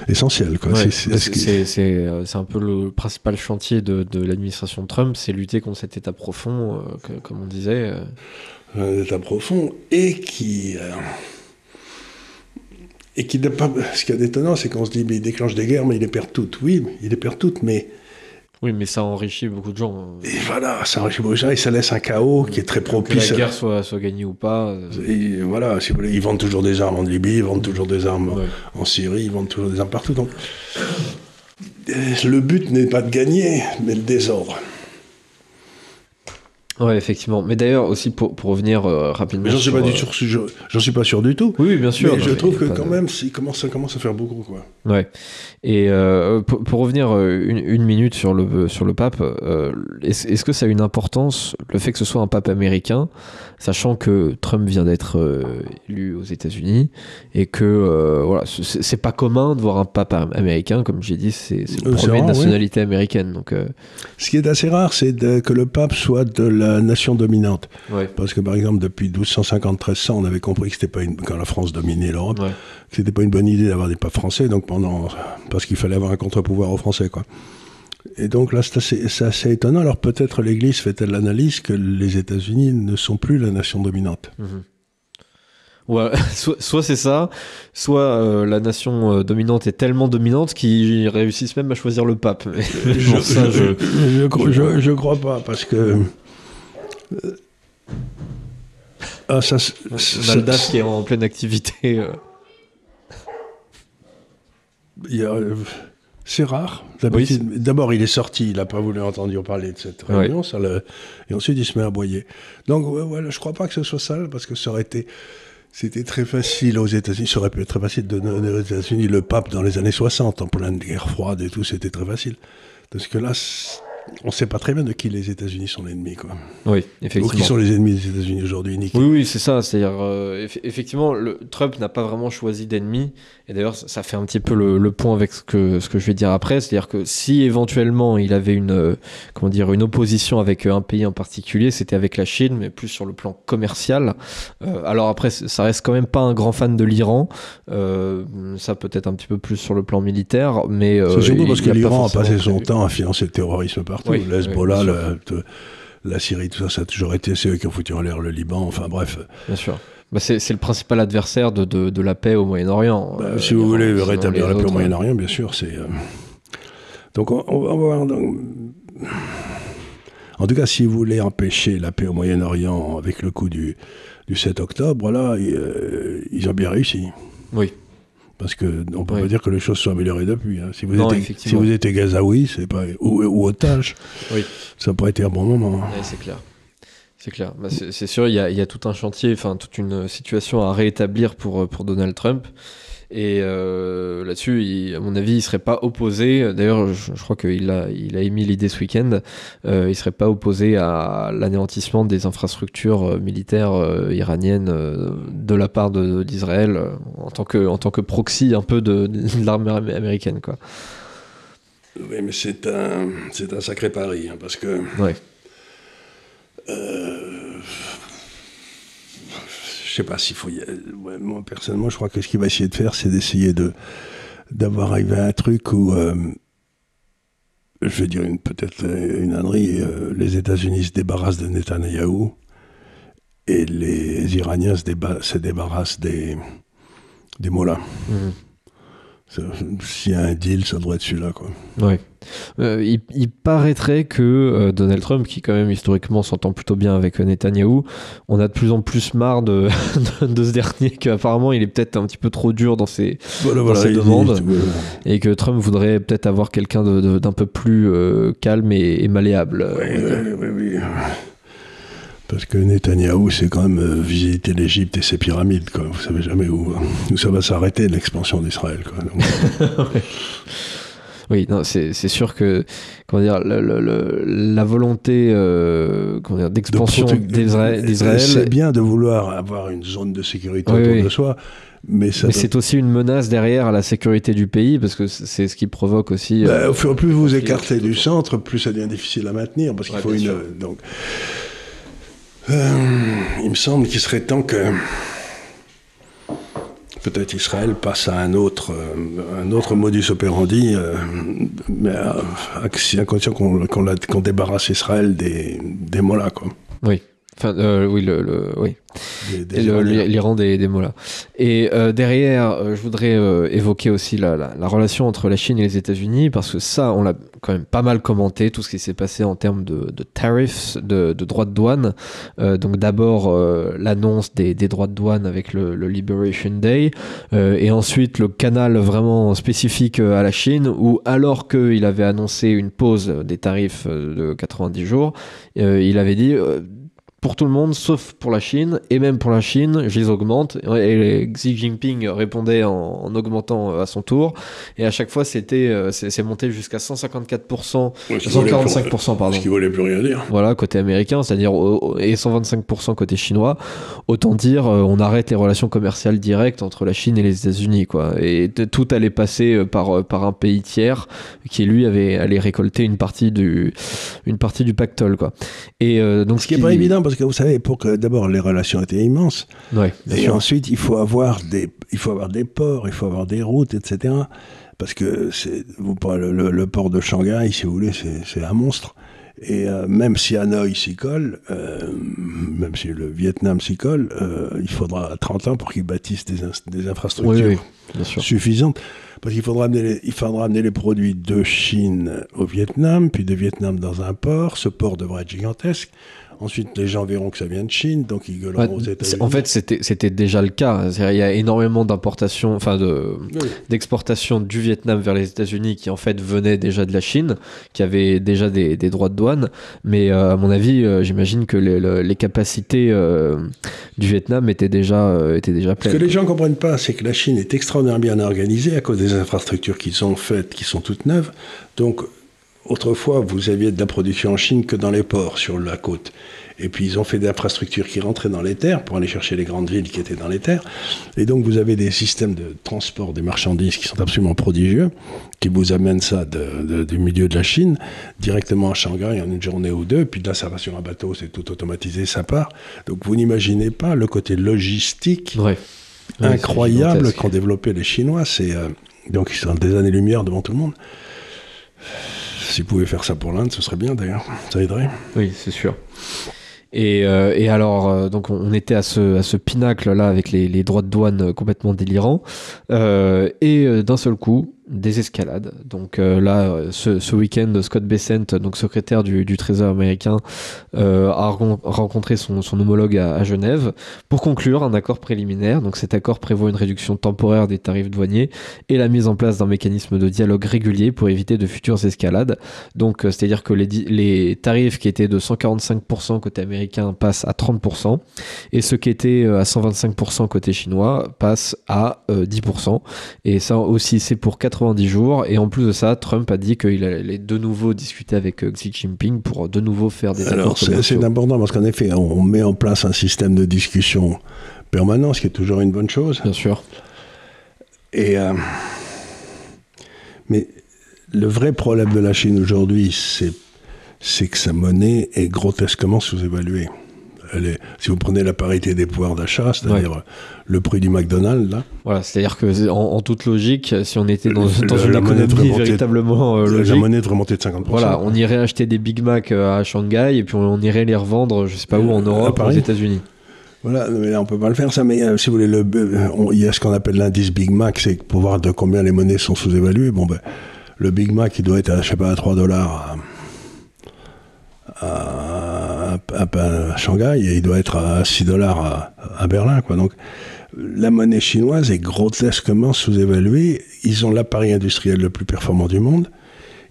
essentiel, quoi. Ouais, c'est un peu le principal chantier de l'administration Trump, c'est lutter contre cet état profond, comme on disait. Un état profond, et qui n'a pas... Ce qui est étonnant, c'est qu'on se dit, mais il déclenche des guerres, mais il les perd toutes. Oui, il les perd toutes, mais... Oui, mais ça enrichit beaucoup de gens. Et voilà, ça enrichit beaucoup de gens, et ça laisse un chaos qui est très propice. Que la guerre soit gagnée ou pas. Et voilà, si vous voulez, ils vendent toujours des armes en Libye, ils vendent toujours des armes en Syrie, ils vendent toujours des armes partout. Donc, le but n'est pas de gagner, mais le désordre. Ouais, effectivement. Mais d'ailleurs, aussi pour revenir rapidement. Mais j'en suis pas sûr du tout. Oui, bien sûr. Mais je trouve que quand même, ça commence à faire beaucoup, quoi. Ouais. Et pour revenir une minute sur le pape, est-ce que ça a une importance, le fait que ce soit un pape américain, sachant que Trump vient d'être élu aux États-Unis et que voilà, c'est pas commun de voir un pape américain, comme j'ai dit, c'est le premier de nationalité américaine. Donc, ce qui est assez rare, c'est que le pape soit de la nation dominante. Ouais. Parce que, par exemple, depuis 1250-1300, on avait compris que c'était pas quand la France dominait l'Europe, que c'était pas une bonne idée d'avoir des papes français, donc parce qu'il fallait avoir un contre-pouvoir aux Français, quoi. Et donc là, c'est assez étonnant. Alors peut-être l'Église fait-elle l'analyse que les États-Unis ne sont plus la nation dominante. Ouais, soit c'est ça, soit la nation dominante est tellement dominante qu'ils réussissent même à choisir le pape. Je crois pas, parce que... Maldas qui est en pleine activité. C'est rare. D'abord, il est sorti, il n'a pas voulu entendre parler de cette réunion, et ensuite il se met à aboyer. Donc voilà, je ne crois pas que ce soit ça, parce que c'était très facile aux États-Unis, ça aurait pu être très facile de donner aux États-Unis le pape dans les années 60, en pleine guerre froide et tout, c'était très facile. Parce que là, on ne sait pas très bien de qui les États-Unis sont l'ennemi, quoi. Oui, effectivement. Ou qui sont les ennemis des États-Unis aujourd'hui, Nick. Oui, c'est ça. C'est-à-dire, effectivement, Trump n'a pas vraiment choisi d'ennemi. Et d'ailleurs, ça fait un petit peu le point avec ce que je vais dire après. C'est-à-dire que si éventuellement il avait une opposition avec un pays en particulier, c'était avec la Chine, mais plus sur le plan commercial. Alors après, ça reste quand même pas un grand fan de l'Iran. Ça peut-être un petit peu plus sur le plan militaire, mais c'est surtout parce que l'Iran a passé son temps à financer le terrorisme partout. Oui, L'Hezbollah, la Syrie, tout ça, ça a toujours été ceux qui ont foutu en l'air le Liban. Enfin bref. Bien sûr. Bah c'est le principal adversaire de la paix au Moyen-Orient. Si vous voulez rétablir la paix au Moyen-Orient, bien sûr, c'est... Donc on va voir... En tout cas, si vous voulez empêcher la paix au Moyen-Orient avec le coup du 7 octobre, là, ils ont bien réussi. Oui. Parce qu'on ne peut pas dire que les choses soient améliorées depuis. Hein. Si vous étiez gazaoui, ou otage, ça n'a pas été un bon moment. Oui, c'est clair. C'est clair. Bah, c'est sûr, il y a tout un chantier, enfin toute une situation à rétablir pour Donald Trump. Et là-dessus, à mon avis, il ne serait pas opposé. D'ailleurs, je crois qu'il a émis l'idée ce week-end. Il ne serait pas opposé à l'anéantissement des infrastructures militaires iraniennes de la part d'Israël en tant que proxy un peu de l'armée américaine, quoi. Oui, mais c'est un sacré pari, hein, parce que... Ouais. Je sais pas s'il faut moi personnellement je crois que ce qu'il va essayer de faire c'est d'essayer d'avoir arrivé à un truc où je vais dire peut-être une ânerie, les États-Unis se débarrassent de Netanyahou et les Iraniens se débarrassent des mollahs. S'il y a un deal, ça devrait être celui-là, quoi. Ouais. Il paraîtrait que Donald Trump, qui quand même historiquement s'entend plutôt bien avec Netanyahou, on a de plus en plus marre de ce dernier, qu'apparemment il est peut-être un petit peu trop dur dans ses demandes, et que Trump voudrait peut-être avoir quelqu'un d'un peu plus calme et malléable. Oui. Parce que Netanyahou, c'est quand même visiter l'Égypte et ses pyramides, quoi. Vous savez jamais où ça va s'arrêter, l'expansion d'Israël, quoi. Donc... Oui, non, c'est sûr que la volonté d'expansion d'Israël. C'est bien de vouloir avoir une zone de sécurité autour de soi, mais c'est aussi une menace derrière à la sécurité du pays, parce que c'est ce qui provoque aussi. Plus vous écartez du centre, plus ça devient difficile à maintenir, parce qu'il faut donc. Il me semble qu'il serait temps que peut-être Israël passe à un autre modus operandi, mais à condition qu'on débarrasse Israël des mollahs, quoi. Oui. Enfin, oui, oui. l'Iran des mollahs. Et derrière, je voudrais évoquer aussi la relation entre la Chine et les États-Unis, parce que ça, on l'a quand même pas mal commenté, tout ce qui s'est passé en termes de tariffs, de droits de douane. Donc d'abord, l'annonce des droits de douane avec le Liberation Day, et ensuite le canal vraiment spécifique à la Chine, où alors qu'il avait annoncé une pause des tarifs de 90 jours, il avait dit pour tout le monde sauf pour la Chine, et même pour la Chine je les augmente, et Xi Jinping répondait en augmentant à son tour, et à chaque fois c'est monté jusqu'à 154%, 145% pardon, ce qui voulait plus rien dire, voilà, côté américain, c'est-à-dire et 125% côté chinois. Autant dire on arrête les relations commerciales directes entre la Chine et les États-Unis, quoi, et tout allait passer par un pays tiers qui lui allait récolter une partie du pactole, quoi. Et donc ce qui est pas évident, parce que vous savez, pour que d'abord les relations étaient immenses, ouais, et sûr. Ensuite il faut avoir des ports, il faut avoir des routes, etc. Parce que le port de Shanghai, si vous voulez, c'est un monstre. Et même si Hanoï s'y colle, même si le Vietnam s'y colle, il faudra 30 ans pour qu'ils bâtissent des infrastructures suffisantes. Parce qu'il faudra amener les produits de Chine au Vietnam, puis de Vietnam dans un port. Ce port devra être gigantesque. Ensuite, les gens verront que ça vient de Chine, donc ils gueuleront aux États-Unis. En fait, c'était déjà le cas. Il y a énormément d'importations, d'exportations du Vietnam vers les États-Unis qui en fait venaient déjà de la Chine, qui avaient déjà des droits de douane. Mais à mon avis, j'imagine que les capacités du Vietnam étaient déjà pleines. Ce que les gens ne comprennent pas, c'est que la Chine est extraordinairement bien organisée à cause des infrastructures qu'ils ont faites, qui sont toutes neuves. Donc, autrefois, vous aviez de la production en Chine que dans les ports, sur la côte. Et puis, ils ont fait des infrastructures qui rentraient dans les terres pour aller chercher les grandes villes qui étaient dans les terres. Et donc, vous avez des systèmes de transport des marchandises qui sont absolument prodigieux, qui vous amènent ça du milieu de la Chine directement à Shanghai en une journée ou deux. Puis là, ça va sur un bateau, c'est tout automatisé, ça part. Donc, vous n'imaginez pas le côté logistique incroyable qu'ont développé les Chinois. Donc, ils sont des années-lumière devant tout le monde. S'ils pouvaient faire ça pour l'Inde, ce serait bien d'ailleurs, ça aiderait. Oui, c'est sûr. Et alors, donc on était à ce pinacle-là avec les droits de douane complètement délirants. Et d'un seul coup, des escalades. Donc là, ce week-end, Scott Bessent, donc secrétaire du Trésor américain, a rencontré son homologue à Genève pour conclure un accord préliminaire. Donc cet accord prévoit une réduction temporaire des tarifs douaniers et la mise en place d'un mécanisme de dialogue régulier pour éviter de futures escalades. Donc c'est-à-dire que les tarifs qui étaient de 145% côté américain passent à 30%, et ceux qui étaient à 125% côté chinois passent à 10%. Et ça aussi, c'est pour 90 jours. Et en plus de ça, Trump a dit qu'il allait de nouveau discuter avec Xi Jinping pour de nouveau faire des accords commerciaux. C'est important parce qu'en effet, on met en place un système de discussion permanent, ce qui est toujours une bonne chose. Bien sûr. Mais le vrai problème de la Chine aujourd'hui, c'est que sa monnaie est grotesquement sous-évaluée. Si vous prenez la parité des pouvoirs d'achat, c'est-à-dire le prix du McDonald's, là. Voilà, c'est-à-dire que en toute logique, si on était dans une économie véritablement logique, la monnaie devrait monter de 50%. Voilà, on irait acheter des Big Mac à Shanghai et puis on irait les revendre, je sais pas où, en Europe, aux États-Unis. Voilà, mais là on peut pas le faire ça. Mais si vous voulez, il y a ce qu'on appelle l'indice Big Mac, c'est pour voir de combien les monnaies sont sous-évaluées. Bon ben, le Big Mac, il doit être à, je sais pas, à $3 à Shanghai, et il doit être à $6 à Berlin, quoi. Donc, la monnaie chinoise est grotesquement sous-évaluée. Ils ont l'appareil industriel le plus performant du monde.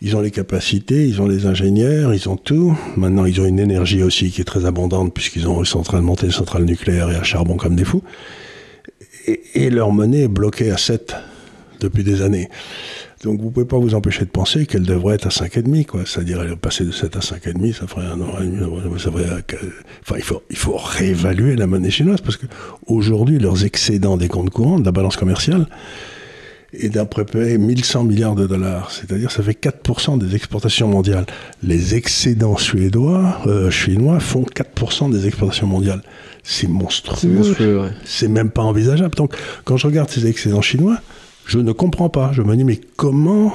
Ils ont les capacités, ils ont les ingénieurs, ils ont tout. Maintenant, ils ont une énergie aussi qui est très abondante, puisqu'ils sont en train de monter une centrale nucléaire et à charbon comme des fous. Et leur monnaie est bloquée à 7 depuis des années. Donc vous ne pouvez pas vous empêcher de penser qu'elle devrait être à 5,5, quoi. C'est-à-dire, elle est passée de 7 à 5,5, ça ferait un an et demi. Enfin, il faut réévaluer la monnaie chinoise, parce qu'aujourd'hui, leurs excédents des comptes courants, de la balance commerciale, est d'à peu près 1100 milliards de dollars. C'est-à-dire, ça fait 4% des exportations mondiales. Les excédents chinois font 4% des exportations mondiales. C'est monstrueux. C'est monstrueux, ouais. C'est même pas envisageable. Donc, quand je regarde ces excédents chinois, je ne comprends pas. Je me dis, mais comment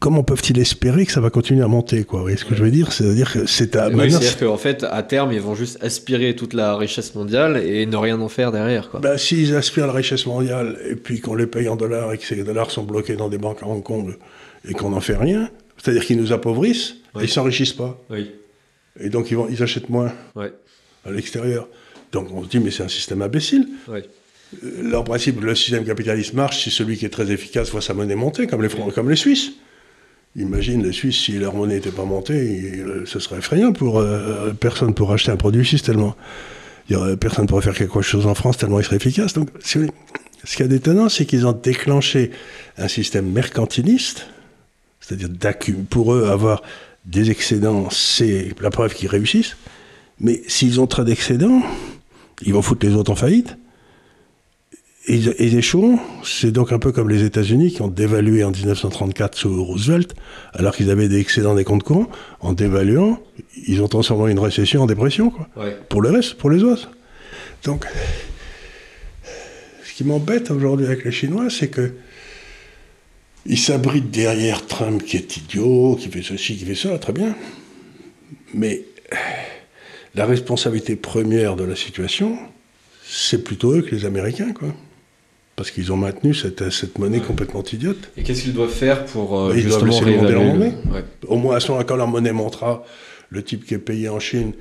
comment peuvent-ils espérer que ça va continuer à monter, quoi? Vous voyez ce que je veux dire? C'est-à-dire que c'est-à-dire qu'en fait, à terme, ils vont juste aspirer toute la richesse mondiale et ne rien en faire derrière, quoi. Ben, s'ils aspirent la richesse mondiale et puis qu'on les paye en dollars et que ces dollars sont bloqués dans des banques à Hong Kong et qu'on n'en fait rien, c'est-à-dire qu'ils nous appauvrissent et ils s'enrichissent pas. Oui. Et donc ils achètent moins à l'extérieur. Donc on se dit, mais c'est un système imbécile. Oui. En principe, le système capitaliste marche si celui qui est très efficace voit sa monnaie monter, comme les Suisses. Imagine les Suisses, si leur monnaie n'était pas montée, ce serait effrayant pour personne pour acheter un produit suisse tellement. Personne ne pourrait faire quelque chose en France tellement il serait efficace. Donc, ce qui est étonnant, c'est qu'ils ont déclenché un système mercantiliste, c'est-à-dire pour eux, avoir des excédents, c'est la preuve qu'ils réussissent. Mais s'ils ont trop d'excédents, ils vont foutre les autres en faillite. Et ils échoueront. C'est donc un peu comme les États-Unis qui ont dévalué en 1934 sous Roosevelt, alors qu'ils avaient des excédents des comptes courants. En dévaluant, ils ont transformé une récession en dépression, quoi. Ouais. Pour le reste, pour les autres. Donc, ce qui m'embête aujourd'hui avec les Chinois, c'est que ils s'abritent derrière Trump qui est idiot, qui fait ceci, qui fait ça, très bien. Mais la responsabilité première de la situation, c'est plutôt eux que les Américains, quoi. Parce qu'ils ont maintenu cette monnaie complètement idiote. Et qu'est-ce qu'ils doivent faire pour ils doivent laisser réévaluer leur monnaie. Au moins, à ce moment, quand leur monnaie montera, le type qui est payé en Chine,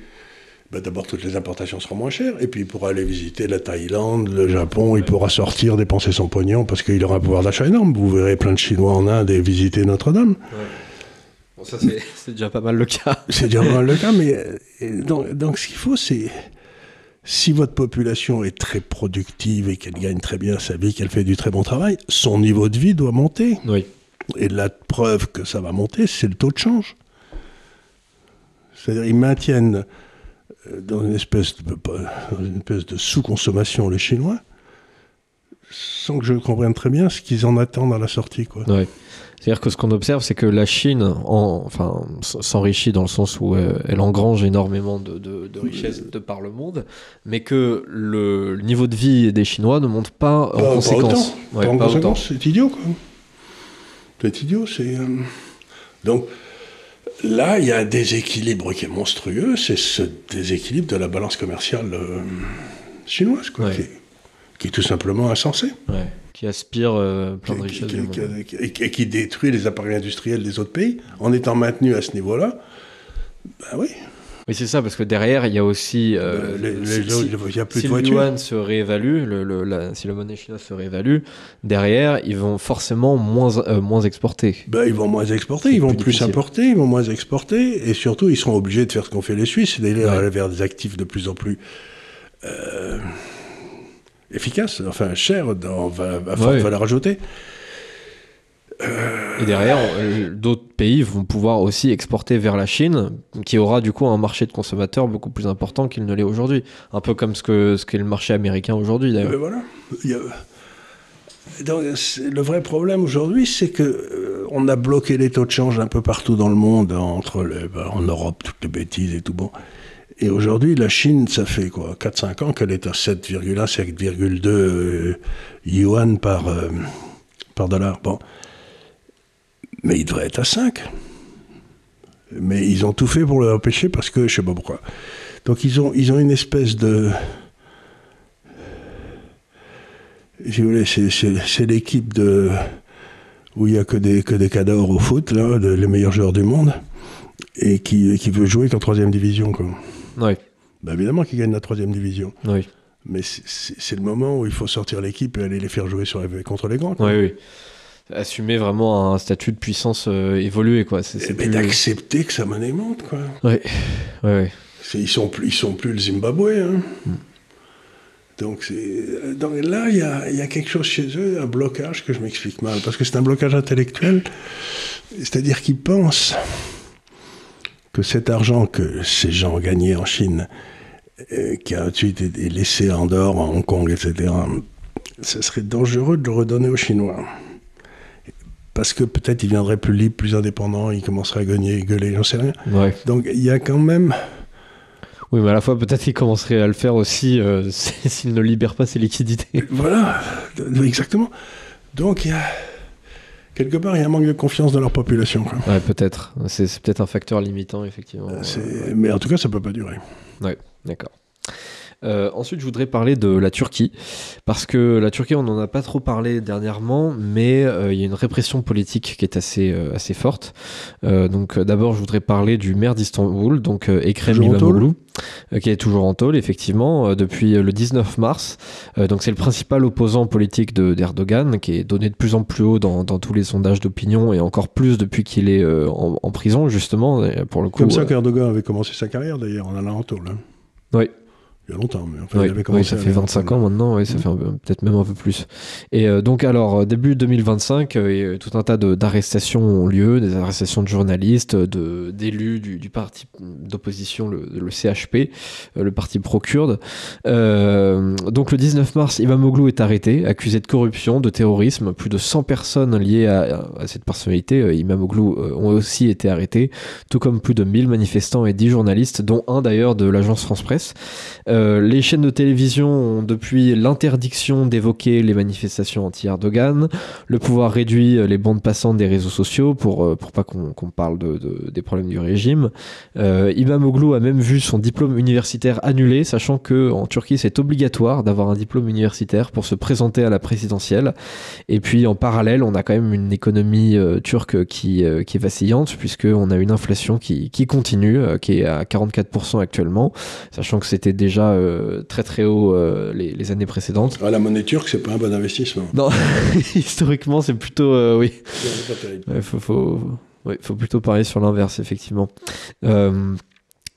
d'abord, toutes les importations seront moins chères. Et puis, il pourra aller visiter la Thaïlande, le Japon. Il pourra sortir, dépenser son pognon, parce qu'il aura un pouvoir d'achat énorme. Vous verrez plein de Chinois en Inde et visiter Notre-Dame. Ouais. Bon, ça, c'est déjà pas mal le cas. C'est déjà pas mal le cas, mais donc ce qu'il faut, c'est... Si votre population est très productive et qu'elle gagne très bien sa vie, qu'elle fait du très bon travail, son niveau de vie doit monter. Oui. Et la preuve que ça va monter, c'est le taux de change. C'est-à-dire, ils maintiennent dans une espèce de sous-consommation les Chinois, sans que je comprenne très bien ce qu'ils en attendent à la sortie, quoi. Oui. C'est-à-dire que ce qu'on observe, c'est que la Chine s'enrichit dans le sens où elle engrange énormément de richesses de par le monde, mais que le niveau de vie des Chinois ne monte pas en conséquence. Pas en conséquence, c'est idiot, quoi. C'est idiot, Donc, là, il y a un déséquilibre qui est monstrueux, c'est ce déséquilibre de la balance commerciale chinoise, quoi, qui est tout simplement insensé. Ouais. Qui aspire plein de richesses du monde. Et qui détruit les appareils industriels des autres pays, en étant maintenu à ce niveau-là. Ben oui. Oui, c'est ça, parce que derrière, il y a aussi... il y a plus de voitures. Si le yuan se réévalue, si la monnaie chinoise se réévalue, derrière, ils vont forcément moins exporter. Ben, ils vont moins exporter, ils vont plus importer, ils vont moins exporter, et surtout, ils seront obligés de faire ce qu'ont fait les Suisses, c'est-à-dire vers des actifs de plus en plus... efficace, enfin cher, à forte valeur ajoutée. Et derrière, d'autres pays vont pouvoir aussi exporter vers la Chine, qui aura du coup un marché de consommateurs beaucoup plus important qu'il ne l'est aujourd'hui. Un peu comme ce qu'est le marché américain aujourd'hui, d'ailleurs. Mais voilà. Donc, le vrai problème aujourd'hui, c'est que on a bloqué les taux de change un peu partout dans le monde, en Europe, toutes les bêtises et tout bon. Et aujourd'hui, la Chine, ça fait quoi, 4-5 ans qu'elle est à 7,1, 7,2 yuan par dollar. Bon. Mais il devrait être à 5. Mais ils ont tout fait pour l'empêcher parce que je ne sais pas pourquoi. Donc ils ont une espèce de... Si vous voulez, c'est l'équipe où il n'y a que des cadors au foot, là, les meilleurs joueurs du monde, et qui veut jouer qu'en 3e division, quoi. Oui. Ben évidemment qu'ils gagnent la 3e division. Oui. Mais c'est le moment où il faut sortir l'équipe et aller les faire jouer contre les grands, quoi. Oui, oui. Assumer vraiment un statut de puissance évolué, quoi. Mais d'accepter que sa monnaie monte, quoi. Oui. Oui. Ils sont plus le Zimbabwe, hein. Donc là, il y a quelque chose chez eux, un blocage que je m'explique mal, parce que c'est un blocage intellectuel, c'est-à-dire qu'ils pensent que cet argent que ces gens ont gagné en Chine, qui a ensuite été laissé en dehors, à Hong Kong, etc., ce serait dangereux de le redonner aux Chinois. Parce que peut-être ils viendraient plus libres, plus indépendants, ils commenceraient à gueuler, j'en sais rien. Ouais. Donc il y a quand même... Oui, mais à la fois, peut-être qu'ils commenceraient à le faire aussi s'ils ne libèrent pas ces liquidités. Voilà, exactement. Donc il Quelque part, il y a un manque de confiance dans leur population. Quoi. Ouais, peut-être. C'est peut-être un facteur limitant, effectivement. Mais en tout cas, ça peut pas durer. Ouais, d'accord. Ensuite, je voudrais parler de la Turquie, parce que la Turquie, on n'en a pas trop parlé dernièrement, mais il y a une répression politique qui est assez forte. Donc, d'abord, je voudrais parler du maire d'Istanbul, donc Ekrem İmamoğlu, qui est toujours en tôle, effectivement, depuis le 19 mars. Donc, c'est le principal opposant politique d'Erdogan, qui est donné de plus en plus haut dans tous les sondages d'opinion, et encore plus depuis qu'il est en prison, justement, pour le coup. Comme ça qu'Erdogan avait commencé sa carrière, d'ailleurs, en allant en tôle. Hein. Oui. Il y a longtemps, mais enfin, oui, il avait commencé ça fait 25 ans maintenant, ça fait peut-être même un peu plus. Et donc alors, début 2025, tout un tas d'arrestations ont lieu, des arrestations de journalistes, d'élus du parti d'opposition, le CHP, le parti pro-kurde. Donc le 19 mars, İmamoğlu est arrêté, accusé de corruption, de terrorisme. Plus de 100 personnes liées à cette personnalité, İmamoğlu, ont aussi été arrêtées, tout comme plus de 1000 manifestants et 10 journalistes, dont un d'ailleurs de l'agence France-Presse. Les chaînes de télévision ont depuis l'interdiction d'évoquer les manifestations anti-Erdogan, le pouvoir réduit les bandes passantes des réseaux sociaux pour pas qu'on parle des problèmes du régime. İmamoğlu a même vu son diplôme universitaire annulé, sachant qu'en Turquie c'est obligatoire d'avoir un diplôme universitaire pour se présenter à la présidentielle. Et puis en parallèle, on a quand même une économie turque qui est vacillante, puisqu'on a une inflation qui continue, qui est à 44% actuellement, sachant que c'était déjà très très haut les années précédentes. Ah, la monnaie turque, c'est pas un bon investissement. Non, historiquement, c'est plutôt oui. C'est pas terrible. Faut plutôt parier sur l'inverse, effectivement. Donc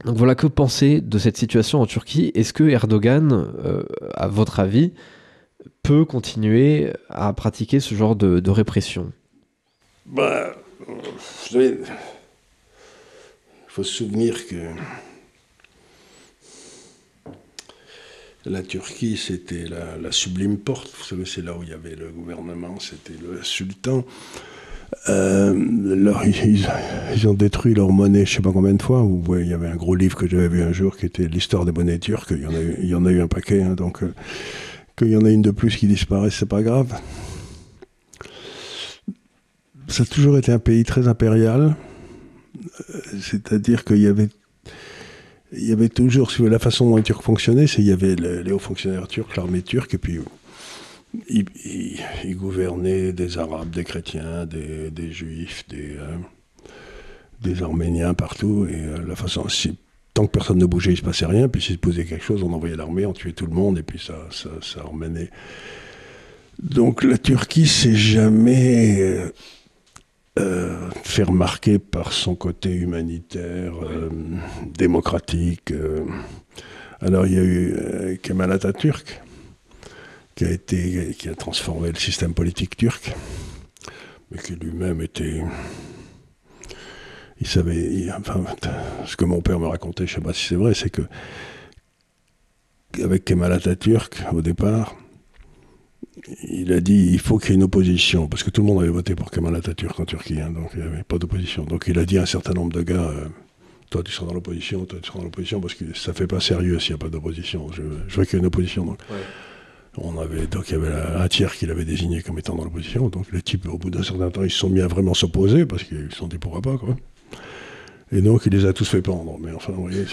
voilà, que penser de cette situation en Turquie? Est-ce que Erdogan, à votre avis, peut continuer à pratiquer ce genre de répression? Vous savez, il faut se souvenir que la Turquie, c'était la sublime porte. Vous savez, c'est là où il y avait le gouvernement, c'était le sultan. Ils ont détruit leur monnaie, je ne sais pas combien de fois. Il y avait un gros livre que j'avais vu un jour qui était l'histoire des monnaies turques. Il y en a eu un paquet, hein, donc qu'il y en a une de plus qui disparaisse, c'est pas grave. Ça a toujours été un pays très impérial, c'est-à-dire qu'il y avait toujours, si vous voulez, la façon dont les Turcs fonctionnaient, c'est qu'il y avait les hauts fonctionnaires turcs, l'armée turque, et puis ils gouvernaient des Arabes, des chrétiens, des Juifs, des Arméniens partout, et la façon, tant que personne ne bougeait, il ne se passait rien, puis s'il se posait quelque chose, on envoyait l'armée, on tuait tout le monde, et puis ça emmenait. Donc la Turquie, c'est jamais fait remarquer par son côté humanitaire, démocratique. Alors il y a eu Kemal Atatürk qui a transformé le système politique turc, mais qui lui-même était... Il savait... Enfin, ce que mon père me racontait, je ne sais pas si c'est vrai, c'est que avec Kemal Atatürk, au départ, il a dit il faut qu'il y ait une opposition, parce que tout le monde avait voté pour Kemal Atatürk en Turquie, hein, donc il n'y avait pas d'opposition. Donc il a dit à un certain nombre de gars, toi tu seras dans l'opposition, toi tu seras dans l'opposition, parce que ça fait pas sérieux s'il n'y a pas d'opposition. Je veux qu'il y ait une opposition. Donc. Ouais. Donc il y avait un tiers qu'il avait désigné comme étant dans l'opposition. Donc les types, au bout d'un certain temps, ils se sont mis à vraiment s'opposer, parce qu'ils se sont dit pourquoi pas, quoi. Et donc il les a tous fait pendre. Mais enfin, vous voyez...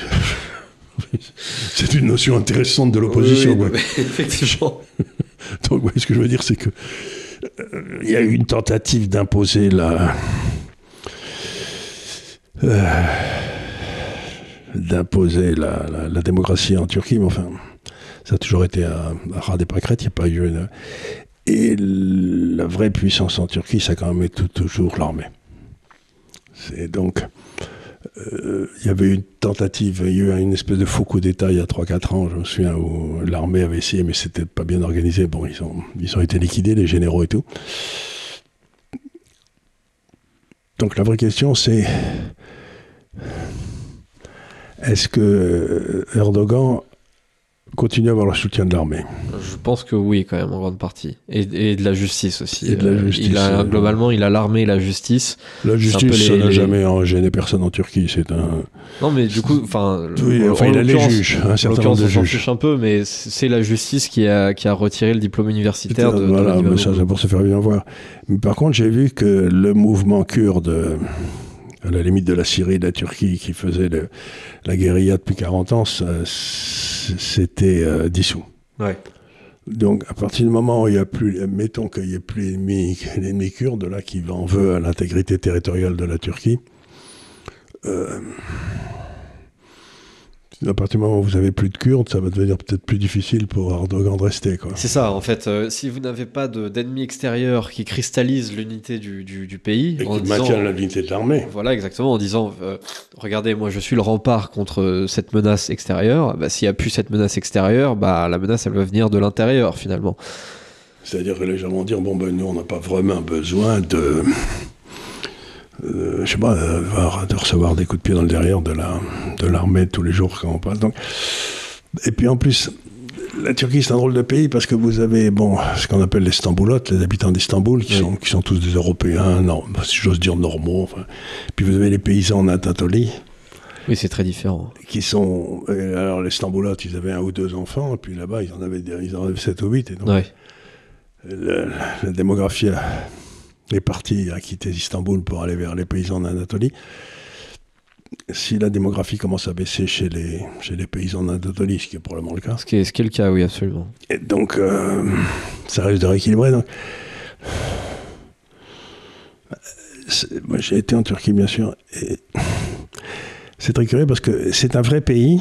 C'est une notion intéressante de l'opposition. Oui, effectivement. Donc, ouais, ce que je veux dire, c'est que il y a eu une tentative d'imposer la démocratie en Turquie, mais enfin, ça a toujours été un ras des pâquerettes, il n'y a pas eu une... Et la vraie puissance en Turquie, ça a quand même été toujours l'armée. C'est donc... il y avait une tentative, il y a eu une espèce de faux coup d'État il y a 3-4 ans, je me souviens, où l'armée avait essayé, mais c'était pas bien organisé. Bon, ils ont été liquidés, les généraux et tout. Donc la vraie question, c'est est-ce que Erdogan continue à avoir le soutien de l'armée. Je pense que oui, quand même, en grande partie. Et de la justice aussi. Et de la justice, globalement, il a l'armée et la justice. La justice, ça n'a jamais gêné personne en Turquie. C'est un... Non, mais du coup, oui, il a les juges, un certain nombre de on s'en juges. fiche un peu, mais c'est la justice qui a retiré le diplôme universitaire de voilà, mais ça, c'est pour se faire bien voir. Mais par contre, j'ai vu que le mouvement kurde, à la limite de la Syrie et de la Turquie, qui faisait la guérilla depuis 40 ans, c'était dissous. Ouais. Donc, à partir du moment où il n'y a plus, mettons qu'il n'y ait plus l'ennemi kurde, là, qui en veut à l'intégrité territoriale de la Turquie, à partir du moment où vous avez plus de Kurdes, ça va devenir peut-être plus difficile pour Erdogan de rester, quoi. C'est ça, en fait. Si vous n'avez pas d'ennemis extérieurs qui cristallisent l'unité du pays... Et qui maintiennent l'unité de l'armée. Voilà, exactement, en disant, regardez, moi je suis le rempart contre cette menace extérieure. Bah, s'il n'y a plus cette menace extérieure, bah, la menace, elle va venir de l'intérieur, finalement. C'est-à-dire que les gens vont dire, bon, ben nous, on n'a pas vraiment besoin de... je sais pas, de recevoir des coups de pied dans le derrière de l'armée tous les jours quand on passe. Donc, et puis en plus, la Turquie, c'est un drôle de pays parce que vous avez, bon, ce qu'on appelle les Stamboulotes, les habitants d'Istanbul, qui sont tous des Européens, non, si j'ose dire normaux. Enfin. Puis vous avez les paysans en Anatolie. Oui, c'est très différent. Qui sont, alors les Stamboulotes, ils avaient 1 ou 2 enfants, et puis là-bas, ils en avaient 7 ou 8. Et donc, la démographie est partie à quitter Istanbul pour aller vers les paysans d'Anatolie. Si la démographie commence à baisser chez les paysans d'Anatolie, ce qui est probablement le cas. Ce qui est le cas, oui, absolument. Et donc, ça risque de rééquilibrer. Donc. Moi, j'ai été en Turquie, bien sûr, et c'est très curieux parce que c'est un vrai pays.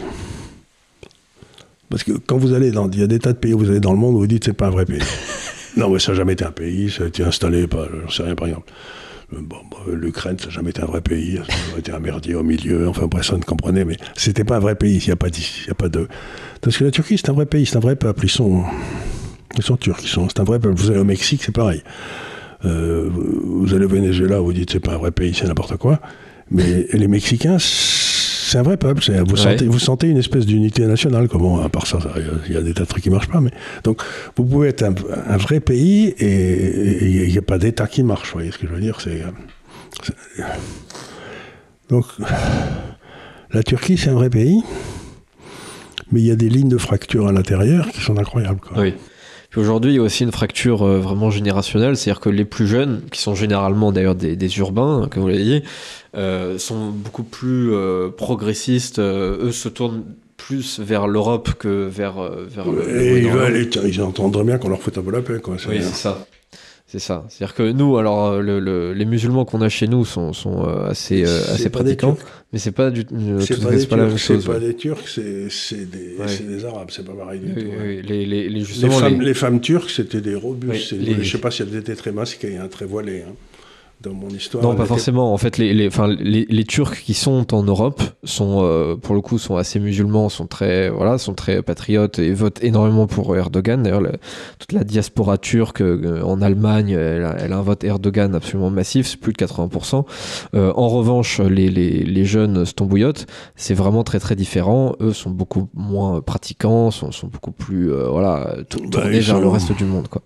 Parce que quand vous allez il y a des tas de pays où vous allez dans le monde où vous dites c'est pas un vrai pays. Non, mais ça n'a jamais été un pays, ça a été installé par, je ne sais rien, par exemple. L'Ukraine, ça n'a jamais été un vrai pays, ça a été un merdier au milieu, enfin, personne ne comprenait, mais c'était pas un vrai pays, il n'y a pas de... Parce que la Turquie, c'est un vrai pays, c'est un vrai peuple, ils sont turcs, c'est un vrai peuple. Vous allez au Mexique, c'est pareil. Vous allez au Venezuela, vous dites c'est pas un vrai pays, c'est n'importe quoi. Mais les Mexicains, c'est un vrai peuple. Vous sentez une espèce d'unité nationale. Bon, à part ça, il y a des tas de trucs qui marchent pas. Mais donc, vous pouvez être un vrai pays et il n'y a pas d'État qui marche. Vous voyez ce que je veux dire ? Donc, la Turquie, c'est un vrai pays, mais il y a des lignes de fracture à l'intérieur qui sont incroyables, quoi. Oui. Puis aujourd'hui, il y a aussi une fracture vraiment générationnelle, c'est-à-dire que les plus jeunes, qui sont généralement d'ailleurs des urbains, comme vous l'avez dit, sont beaucoup plus progressistes. Eux se tournent plus vers l'Europe que vers le... Ils entendent bien qu'on leur fout un peu la paix, quoi. Oui, c'est ça. C'est ça. C'est-à-dire que nous, alors, les musulmans qu'on a chez nous sont assez pratiquants, mais c'est pas du tout. C'est pas la même chose. C'est pas des Turcs, c'est des Arabes. C'est pas pareil du tout. Oui, justement, les femmes turques, c'était des robustes. Je sais pas si elles étaient très masquées, très voilées. Dans mon histoire. Non, pas forcément. En fait, les Turcs qui sont en Europe sont, pour le coup, sont assez musulmans, sont très patriotes et votent énormément pour Erdogan. D'ailleurs, toute la diaspora turque en Allemagne, elle a un vote Erdogan absolument massif, c'est plus de 80%. En revanche, les jeunes Stambouillotes, c'est vraiment très très différent. Eux sont beaucoup moins pratiquants, sont beaucoup plus tournés vers le reste du monde, quoi.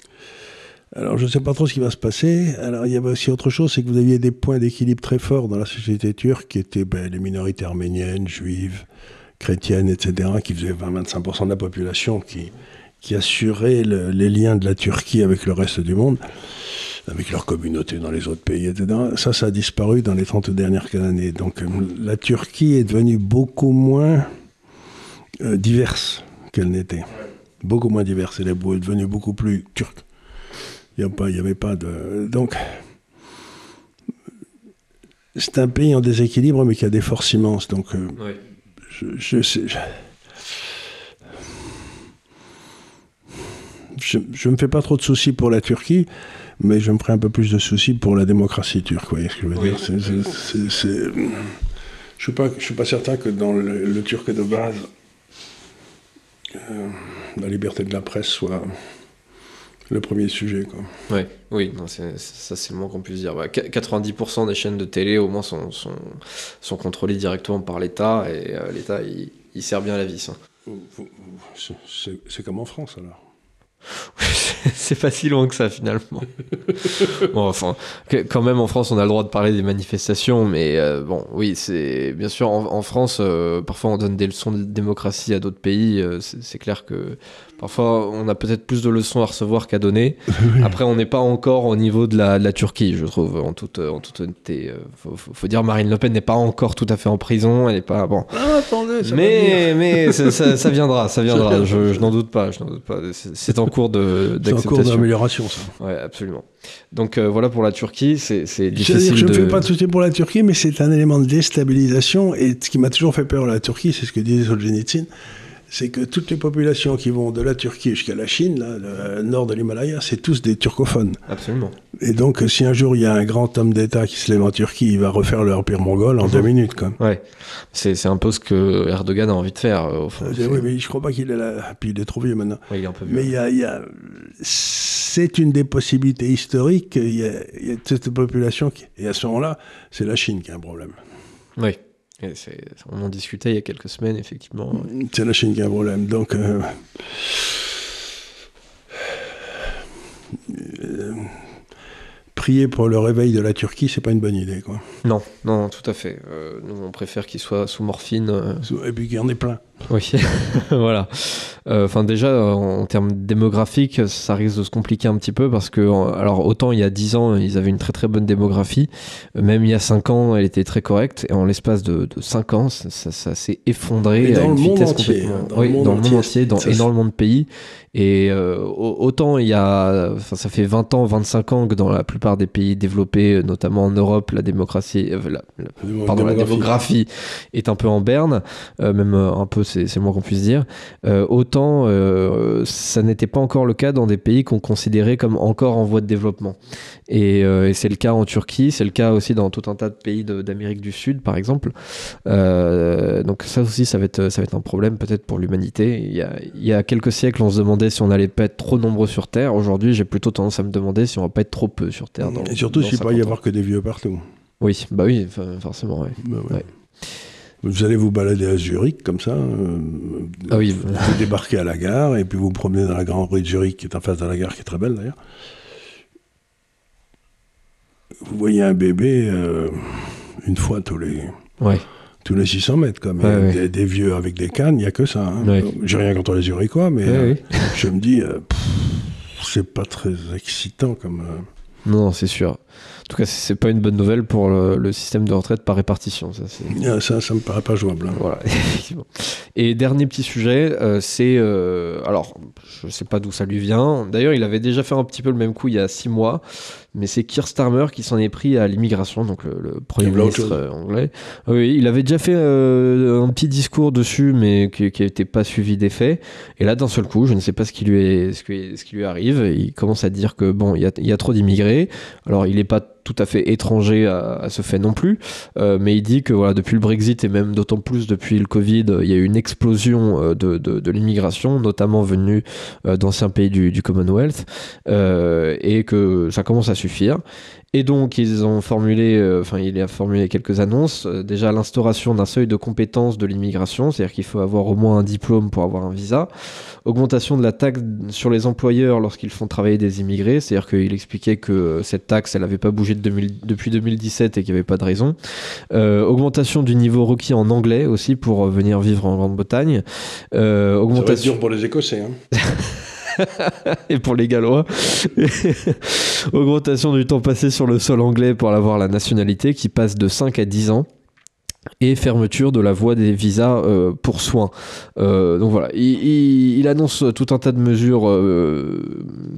Alors, je ne sais pas trop ce qui va se passer. Alors, il y avait aussi autre chose, c'est que vous aviez des points d'équilibre très forts dans la société turque, qui étaient les minorités arméniennes, juives, chrétiennes, etc., qui faisaient 20-25% de la population, qui assuraient les liens de la Turquie avec le reste du monde, avec leur communauté dans les autres pays, etc. Ça a disparu dans les 30 dernières années. Donc, la Turquie est devenue beaucoup moins diverse qu'elle n'était. Beaucoup moins diverse. Elle est devenue beaucoup plus turque. Il n'y avait pas de... Donc, c'est un pays en déséquilibre, mais qui a des forces immenses. Donc, je me fais pas trop de soucis pour la Turquie, mais je me ferai un peu plus de soucis pour la démocratie turque. Vous voyez ce que je veux dire ? Je suis pas certain que dans le turc de base, la liberté de la presse soit... le premier sujet, quoi. Oui, non, ça c'est le moins qu'on puisse dire. 90% des chaînes de télé au moins sont contrôlées directement par l'État et l'État il sert bien la vis. c'est comme en France, alors. C'est pas si loin que ça finalement. Bon, enfin, quand même en France on a le droit de parler des manifestations, mais bon, oui, c'est bien sûr en France, parfois on donne des leçons de démocratie à d'autres pays. C'est clair que parfois on a peut-être plus de leçons à recevoir qu'à donner. Après, on n'est pas encore au niveau de la Turquie, je trouve, en toute honnêteté. Faut dire, Marine Le Pen n'est pas encore tout à fait en prison, elle n'est pas bon. Ah, attendez, mais ça viendra, je n'en doute pas, c'est en cours d'acceptation. C'est en cours d'amélioration, ça. Ouais, absolument. Donc voilà pour la Turquie, c'est difficile. C'est-à-dire que je ne fais pas de souci pour la Turquie, mais c'est un élément de déstabilisation. Et ce qui m'a toujours fait peur à la Turquie, c'est ce que disait Solzhenitsyn, c'est que toutes les populations qui vont de la Turquie jusqu'à la Chine, là, le nord de l'Himalaya, c'est tous des turcophones. Absolument. Et donc, si un jour il y a un grand homme d'État qui se lève en Turquie, il va refaire l'empire mongol en 2 minutes, quoi. Ouais, c'est un peu ce que Erdogan a envie de faire, au fond. Oui, mais je crois pas qu'il est là. Puis il est trop vieux maintenant. Oui, il est un peu vieux. Mais c'est une des possibilités historiques. Il y a toute cette population et à ce moment-là, c'est la Chine qui a un problème. Oui. On en discutait il y a quelques semaines, effectivement. C'est la Chine qui a un problème. Donc, prier pour le réveil de la Turquie, c'est pas une bonne idée, quoi. Non, tout à fait. Nous, on préfère qu'il soit sous morphine. Et puis qu'il y en ait plein. Oui, voilà. Enfin, déjà, en termes démographiques, ça risque de se compliquer un petit peu parce que, alors, autant il y a 10 ans, ils avaient une très très bonne démographie. Même il y a 5 ans, elle était très correcte. Et en l'espace de 5 ans, ça s'est effondré à une vitesse complètement. Dans le monde entier, dans énormément de pays. Et autant il y a, ça fait 20 ans, 25 ans que dans la plupart des pays développés, notamment en Europe, la démographie est un peu en berne, même un peu, c'est le moins qu'on puisse dire. Autant ça n'était pas encore le cas dans des pays qu'on considérait comme encore en voie de développement. Et c'est le cas en Turquie, c'est le cas aussi dans tout un tas de pays d'Amérique du Sud, par exemple. Donc ça aussi, ça va être un problème peut-être pour l'humanité. Il y a quelques siècles, on se demandait si on n'allait pas être trop nombreux sur Terre. Aujourd'hui, j'ai plutôt tendance à me demander si on va pas être trop peu sur Terre. Et surtout, s'il ne va pas y avoir que des vieux partout. Oui, bah oui, forcément, ouais. Bah ouais. Ouais. Vous allez vous balader à Zurich, comme ça. Oui. Vous débarquez à la gare, et puis vous vous promenez dans la grande rue de Zurich, qui est en face de la gare, qui est très belle d'ailleurs. Vous voyez un bébé une fois tous les 600 mètres, quoi. Mais des vieux avec des cannes, il n'y a que ça. Hein. Ouais. J'ai rien contre les Zurichois, mais je me dis, c'est pas très excitant comme... Non, c'est sûr. En tout cas, c'est pas une bonne nouvelle pour le système de retraite par répartition. Ça me paraît pas jouable. Hein. Voilà, effectivement. Et dernier petit sujet, c'est... alors, je sais pas d'où ça lui vient. D'ailleurs, il avait déjà fait un petit peu le même coup il y a 6 mois. Mais c'est Keir Starmer qui s'en est pris à l'immigration, donc le Premier ministre anglais. Oui, il avait déjà fait un petit discours dessus, mais qui n'était pas suivi d'effet. Et là, d'un seul coup, je ne sais pas ce qui lui arrive. Il commence à dire que bon, il y a trop d'immigrés. Alors, il n'est pas tout à fait étranger à ce fait non plus, mais il dit que voilà, depuis le Brexit et même d'autant plus depuis le Covid, il y a eu une explosion de l'immigration, notamment venue d'anciens pays du Commonwealth, et que ça commence à suffire. Et donc, il a formulé quelques annonces. Déjà, l'instauration d'un seuil de compétence de l'immigration, c'est-à-dire qu'il faut avoir au moins un diplôme pour avoir un visa. Augmentation de la taxe sur les employeurs lorsqu'ils font travailler des immigrés, c'est-à-dire qu'il expliquait que cette taxe, elle n'avait pas bougé depuis 2017 et qu'il n'y avait pas de raison. Augmentation du niveau requis en anglais aussi pour venir vivre en Grande-Bretagne. Ça va être dur pour les Écossais, hein. Et pour les Gallois. Augmentation du temps passé sur le sol anglais pour avoir la nationalité qui passe de 5 à 10 ans. Et fermeture de la voie des visas pour soins. Donc voilà, il annonce tout un tas de mesures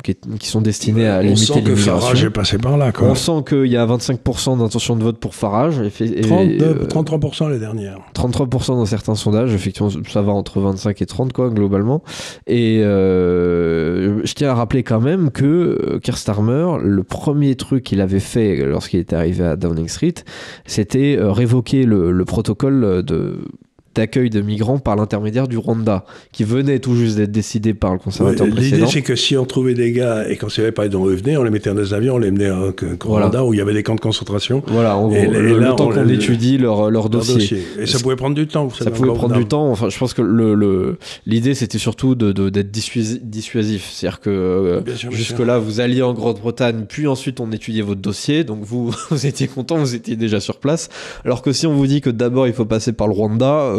qui sont destinées à limiter l'immigration. On sent que Farage est passé par là, quoi. On sent qu'il y a 25% d'intention de vote pour Farage. 33% les dernières. 33% dans certains sondages, effectivement, ça va entre 25 et 30, quoi, globalement. Et je tiens à rappeler quand même que Keir Starmer, le premier truc qu'il avait fait lorsqu'il était arrivé à Downing Street, c'était révoquer le protocole d'accueil de migrants par l'intermédiaire du Rwanda, qui venait tout juste d'être décidé par le conservateur précédent. L'idée, c'est que si on trouvait des gars et qu'on ne savait pas d'où ils venaient, on les mettait dans des avions, on les menait au Rwanda où il y avait des camps de concentration. Voilà, en gros, le temps qu'on étudie leur dossier. Et ça pouvait prendre du temps. Ça pouvait prendre du temps. Enfin, je pense que l'idée, c'était surtout d'être dissuasif. C'est-à-dire que jusque-là, vous alliez en Grande-Bretagne, puis ensuite on étudiait votre dossier, donc vous étiez content, vous étiez déjà sur place. Alors que si on vous dit que d'abord il faut passer par le Rwanda,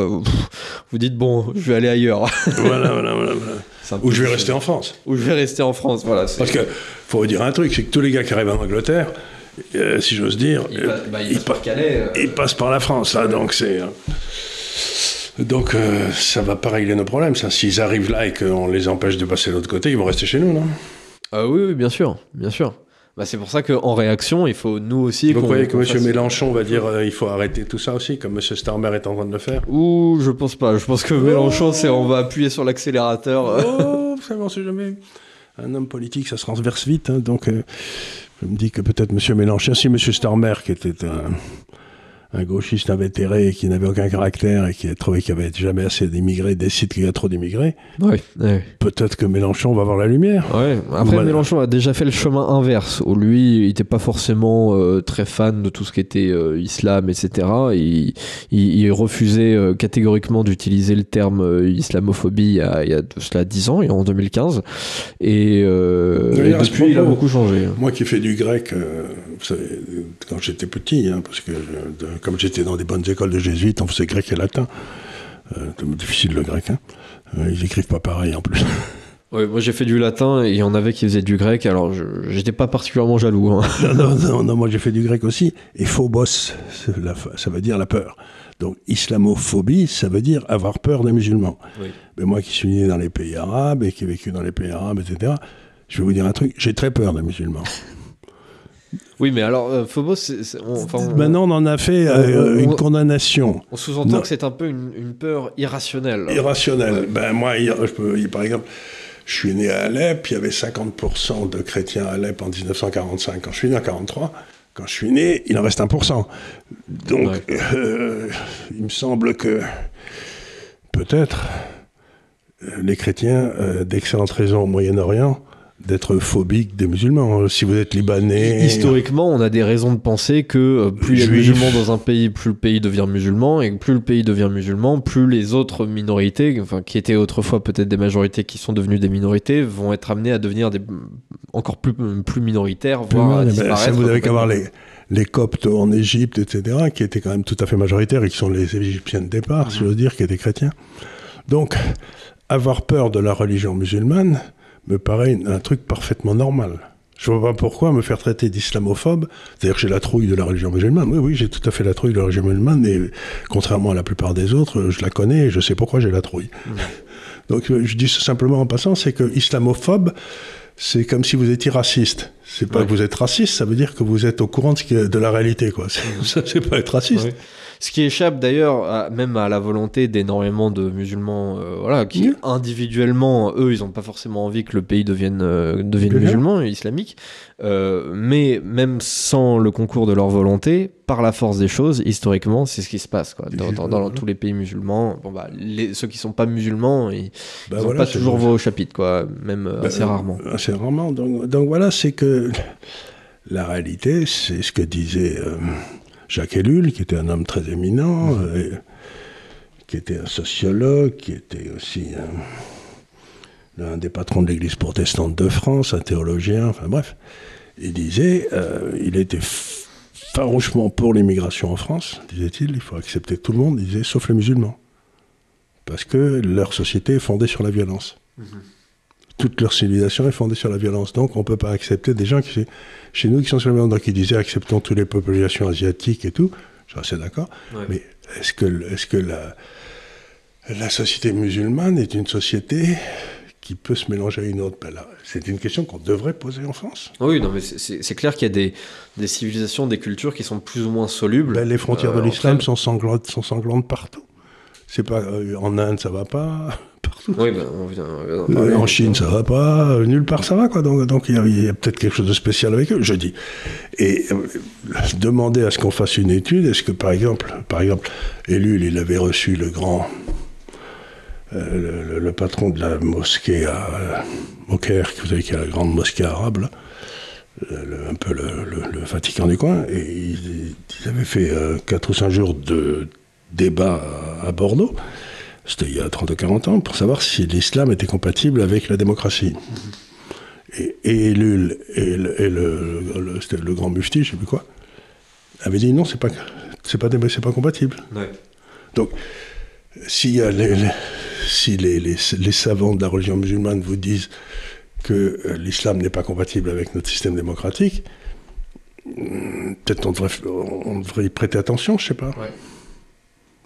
vous dites bon, je vais aller ailleurs. Voilà. Ou je vais rester en France. Voilà. Parce que faut vous dire un truc, c'est que tous les gars qui arrivent en Angleterre, si j'ose dire, ils passent par la France. Là, donc ça va pas régler nos problèmes. Ça, s'ils arrivent là et qu'on les empêche de passer de l'autre côté, ils vont rester chez nous, non? Oui, bien sûr. C'est pour ça qu'en réaction, il faut nous aussi... Vous croyez que M. Mélenchon va dire il faut arrêter tout ça aussi, comme M. Starmer est en train de le faire? Ouh, je pense pas. Je pense que Mélenchon, on va appuyer sur l'accélérateur. Vous savez, on sait jamais. Un homme politique, ça se transverse vite. Donc, je me dis que peut-être M. Mélenchon, si M. Starmer, qui était un gauchiste invétéré qui n'avait aucun caractère et qui a trouvé qu'il n'y avait jamais assez d'immigrés, décide qu'il y a trop d'immigrés, peut-être que Mélenchon va voir la lumière. Ouais. Après, Mélenchon a déjà fait le chemin inverse, où lui, il n'était pas forcément très fan de tout ce qui était islam, etc. Il refusait catégoriquement d'utiliser le terme islamophobie il y a de cela 10 ans, en 2015. Et depuis, il a beaucoup changé. Moi qui fais du grec, vous savez, quand j'étais petit, parce que comme j'étais dans des bonnes écoles de jésuites, on faisait grec et latin. C'est difficile le grec. Ils écrivent pas pareil en plus. Ouais, moi j'ai fait du latin et il y en avait qui faisaient du grec, alors j'étais pas particulièrement jaloux. Non, moi j'ai fait du grec aussi. Et phobos, ça veut dire la peur. Donc islamophobie, ça veut dire avoir peur des musulmans. Oui. Mais moi qui suis né dans les pays arabes et qui ai vécu dans les pays arabes, etc., je vais vous dire un truc, j'ai très peur des musulmans. Oui, mais alors, Phobos, maintenant on en a fait une condamnation. On sous-entend que c'est un peu une peur irrationnelle. Irrationnelle. Ouais. Moi, par exemple, je suis né à Alep, il y avait 50% de chrétiens à Alep en 1945. Quand je suis né en 1943, quand je suis né, il en reste 1%. Donc, il me semble que peut-être les chrétiens, d'excellentes raisons au Moyen-Orient, d'être phobique des musulmans. Si vous êtes libanais... Historiquement, on a des raisons de penser que plus il y a de musulmans dans un pays, plus le pays devient musulman, et plus le pays devient musulman, plus les autres minorités, qui étaient autrefois peut-être des majorités qui sont devenues des minorités, vont être amenées à devenir encore plus minoritaires, voire à disparaître. Vous avez qu'à voir les Coptes en Égypte, etc., qui étaient quand même tout à fait majoritaires, et qui sont les Égyptiens de départ, si je veux dire, qui étaient chrétiens. Donc, avoir peur de la religion musulmane me paraît un truc parfaitement normal. Je ne vois pas pourquoi me faire traiter d'islamophobe, c'est-à-dire que j'ai la trouille de la religion musulmane. Oui, j'ai tout à fait la trouille de la religion musulmane, et contrairement à la plupart des autres, je la connais et je sais pourquoi j'ai la trouille. Donc je dis simplement en passant, c'est que islamophobe, c'est comme si vous étiez raciste. C'est pas que vous êtes raciste, ça veut dire que vous êtes au courant de la réalité, quoi. Ça, c'est pas être raciste. Oui. Ce qui échappe d'ailleurs même à la volonté d'énormément de musulmans, qui individuellement, eux, ils n'ont pas forcément envie que le pays devienne musulman, islamique, mais même sans le concours de leur volonté, par la force des choses, historiquement, c'est ce qui se passe, quoi. Dans tous les pays musulmans. Ceux qui ne sont pas musulmans, ils n'ont pas toujours voix au chapitre, quoi, même assez rarement. Assez rarement. Donc voilà, c'est que la réalité, c'est ce que disait... Jacques Ellul, qui était un homme très éminent, qui était un sociologue, qui était aussi l'un des patrons de l'Église protestante de France, un théologien, enfin bref. Il disait, il était farouchement pour l'immigration en France, disait-il, il faut accepter tout le monde, il disait, sauf les musulmans. Parce que leur société est fondée sur la violence. Toute leur civilisation est fondée sur la violence. Donc, on ne peut pas accepter des gens chez nous qui sont sur la violence. Donc, ils disaient, acceptons toutes les populations asiatiques et tout. Je suis assez d'accord. Ouais. Mais est-ce que la société musulmane est une société qui peut se mélanger à une autre? C'est une question qu'on devrait poser en France. Oui, non, mais c'est clair qu'il y a des civilisations, des cultures qui sont plus ou moins solubles. Les frontières de l'islam sont sanglantes partout. C'est pas en Inde, ça va pas. Partout. Oui, ben, on vient d'en parler. En Chine, ça va pas. Nulle part, ça va, quoi. Donc il y a peut-être quelque chose de spécial avec eux, je dis. Et demander à ce qu'on fasse une étude, est-ce que, par exemple, Ellul, il avait reçu le grand... le patron de la mosquée au Caire, vous savez qu'il y a la grande mosquée arabe, là, un peu le Vatican du coin, et ils avaient fait 4 ou 5 jours de débat à Bordeaux, c'était il y a 30 ou 40 ans, pour savoir si l'islam était compatible avec la démocratie. Et Ellul et c'était le grand mufti, je ne sais plus quoi, avaient dit non, c'est pas compatible. Ouais. Donc, si les savants de la religion musulmane vous disent que l'islam n'est pas compatible avec notre système démocratique, peut-être on devrait y prêter attention, je sais pas. Ouais.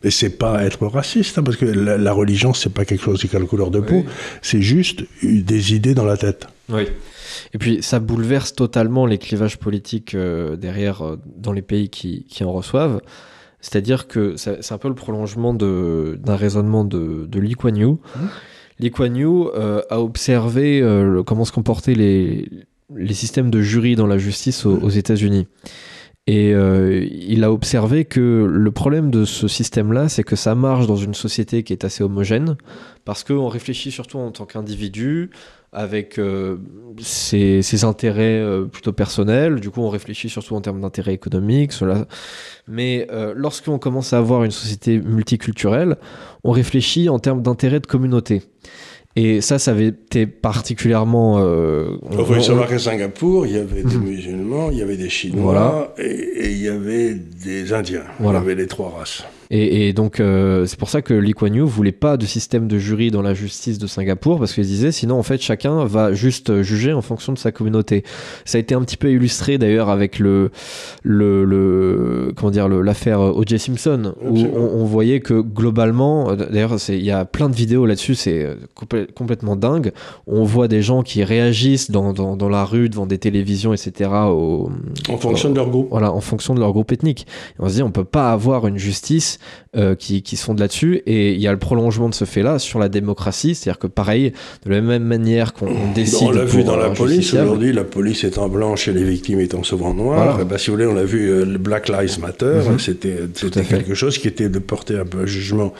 Et c'est pas être raciste, hein, parce que la religion, c'est pas quelque chose qui a la couleur de peau, c'est juste des idées dans la tête. Oui. Et puis ça bouleverse totalement les clivages politiques derrière dans les pays qui en reçoivent. C'est-à-dire que c'est un peu le prolongement d'un raisonnement de Lee Kuan Yew. Lee Kuan Yew a observé comment se comportaient les systèmes de jury dans la justice aux États-Unis. Et il a observé que le problème de ce système-là, c'est que ça marche dans une société qui est assez homogène, parce qu'on réfléchit surtout en tant qu'individu, avec ses intérêts plutôt personnels. Du coup, on réfléchit surtout en termes d'intérêts économiques. Mais lorsqu'on commence à avoir une société multiculturelle, on réfléchit en termes d'intérêts de communauté. Et ça avait été particulièrement... Il faut savoir qu'à Singapour, il y avait des musulmans, il y avait des Chinois, voilà. et il y avait des Indiens. Voilà. Il y avait les 3 races. Et donc, c'est pour ça que Lee Kuan Yew voulait pas de système de jury dans la justice de Singapour, parce qu'il disait, sinon, en fait, chacun va juste juger en fonction de sa communauté. Ça a été un petit peu illustré, d'ailleurs, avec l'affaire O.J. Simpson, où on voyait que, globalement, d'ailleurs, il y a plein de vidéos là-dessus, c'est complètement dingue. On voit des gens qui réagissent dans la rue, devant des télévisions, etc., en fonction de leur groupe. Voilà, en fonction de leur groupe ethnique. Et on se dit, on peut pas avoir une justice qui se fondent là-dessus, et il y a le prolongement de ce fait-là sur la démocratie, c'est-à-dire que pareil, de la même manière qu'on décide... On l'a vu dans la police, aujourd'hui, la police étant blanche et les victimes étant souvent noires, voilà. Si vous voulez, on l'a vu, le Black Lives Matter, c'était quelque chose qui était de porter un peu un jugement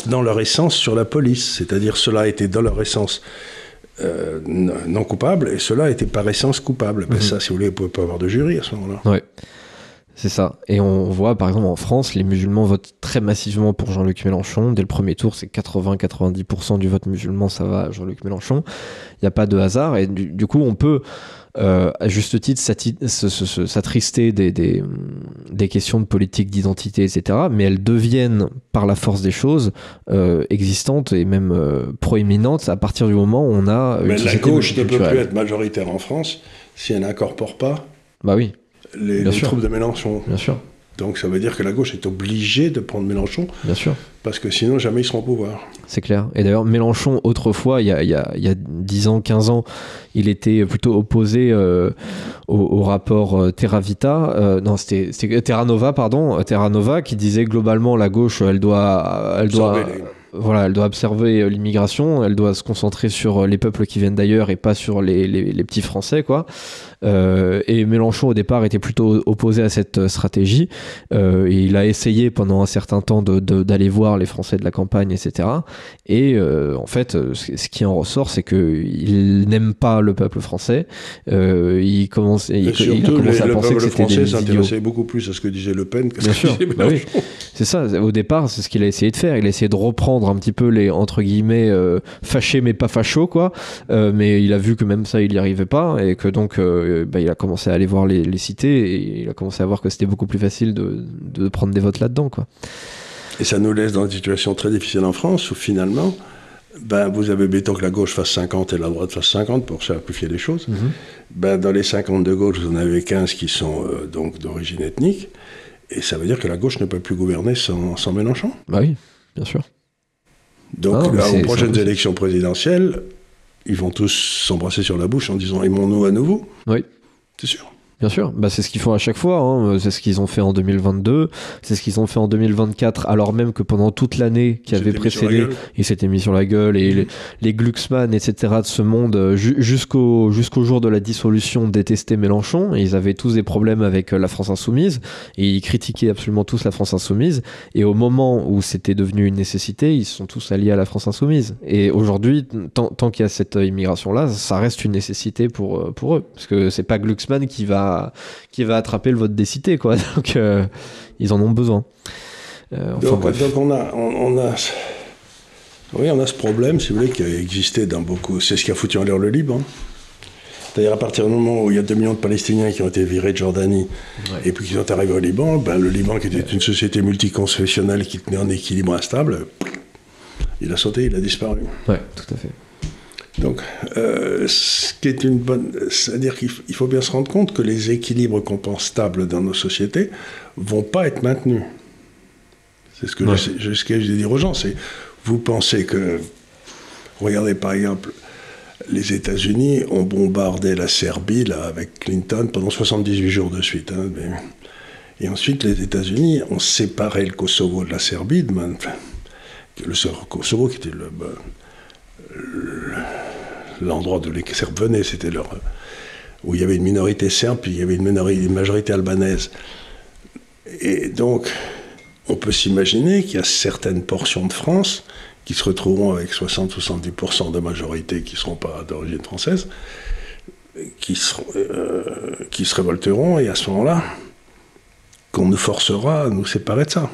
dans leur essence sur la police, c'est-à-dire cela était dans leur essence non coupable, et cela était par essence coupable. Ça, si vous voulez, vous ne pouvez pas avoir de jury à ce moment-là. Ouais. C'est ça. Et on voit, par exemple, en France, les musulmans votent très massivement pour Jean-Luc Mélenchon. Dès le premier tour, c'est 80-90% du vote musulman, ça va à Jean-Luc Mélenchon. Il n'y a pas de hasard. Et du coup, on peut, à juste titre, s'attrister des questions de politique, d'identité, etc. Mais elles deviennent, par la force des choses, existantes et même proéminentes à partir du moment où on a... Mais la gauche ne peut plus être majoritaire en France si elle n'incorpore pas... Bah oui. Les troupes de Mélenchon. Bien sûr. Donc ça veut dire que la gauche est obligée de prendre Mélenchon. Bien sûr. Parce que sinon, jamais ils seront au pouvoir. C'est clair. Et d'ailleurs, Mélenchon, autrefois, il y a 10 ans, 15 ans, il était plutôt opposé au rapport Terra Vita. Non, c'était Terra Nova, pardon. Terra Nova, qui disait globalement, la gauche, elle doit observer l'immigration, elle doit se concentrer sur les peuples qui viennent d'ailleurs et pas sur les petits Français, quoi. Et Mélenchon, au départ, était plutôt opposé à cette stratégie. Et il a essayé pendant un certain temps d'aller voir les Français de la campagne, etc. Et en fait, ce qui en ressort, c'est qu'il n'aime pas le peuple français. Il commence à penser que c'était des idiots. Le peuple français s'intéressait beaucoup plus à ce que disait Le Pen que ce que disait Mélenchon. Oui. C'est ça, au départ, c'est ce qu'il a essayé de faire. Il a essayé de reprendre un petit peu les, entre guillemets, fâchés mais pas fachos, quoi. Mais il a vu que même ça, il n'y arrivait pas. Et que donc, il a commencé à aller voir les cités. Et il a commencé à voir que c'était beaucoup plus facile de prendre des votes là-dedans, quoi. Et ça nous laisse dans une situation très difficile en France où finalement, vous avez béton que la gauche fasse 50 et la droite fasse 50 pour simplifier les choses. Dans les 50 de gauche, vous en avez 15 qui sont donc d'origine ethnique. Et ça veut dire que la gauche ne peut plus gouverner sans Mélenchon. Bah oui, bien sûr. Donc, aux prochaines élections présidentielles, ils vont tous s'embrasser sur la bouche en disant « aimons-nous à nouveau ». Oui. C'est sûr. Bien sûr, bah c'est ce qu'ils font à chaque fois, hein. C'est ce qu'ils ont fait en 2022, c'est ce qu'ils ont fait en 2024, alors même que pendant toute l'année qui avait précédé, ils s'étaient mis sur la gueule, et les Glucksmann, etc. de ce monde, jusqu'au jour de la dissolution, détestaient Mélenchon, et ils avaient tous des problèmes avec la France Insoumise, et ils critiquaient absolument tous la France Insoumise, et au moment où c'était devenu une nécessité, ils se sont tous alliés à la France Insoumise. Et aujourd'hui, tant qu'il y a cette immigration-là, ça reste une nécessité pour eux, parce que c'est pas Glucksmann qui va attraper le vote des cités, quoi. Donc ils en ont besoin. Donc on a ce problème, si vous voulez, qui a existé dans beaucoup. C'est ce qui a foutu en l'air le Liban. C'est-à-dire à partir du moment où il y a 2 millions de Palestiniens qui ont été virés de Jordanie, et puis qui sont arrivés au Liban, le Liban, qui était une société multiconfessionnelle qui tenait en équilibre instable, il a sauté, il a disparu. Ouais, tout à fait. Donc, ce qui est une bonne... C'est-à-dire qu'il faut bien se rendre compte que les équilibres qu'on pense stables dans nos sociétés vont pas être maintenus. C'est ce que je dis aux gens, c'est... Vous pensez que... Regardez, par exemple, les États-Unis ont bombardé la Serbie, là, avec Clinton, pendant 78 jours de suite. Hein, et ensuite, les États-Unis ont séparé le Kosovo de la Serbie, le Kosovo qui était l'endroit d'où les Serbes venaient, c'était où il y avait une minorité serbe, puis il y avait une majorité albanaise. Et donc, on peut s'imaginer qu'il y a certaines portions de France qui se retrouveront avec 60-70% de majorité qui ne seront pas d'origine française, qui se révolteront, et à ce moment-là, qu'on nous forcera à nous séparer de ça.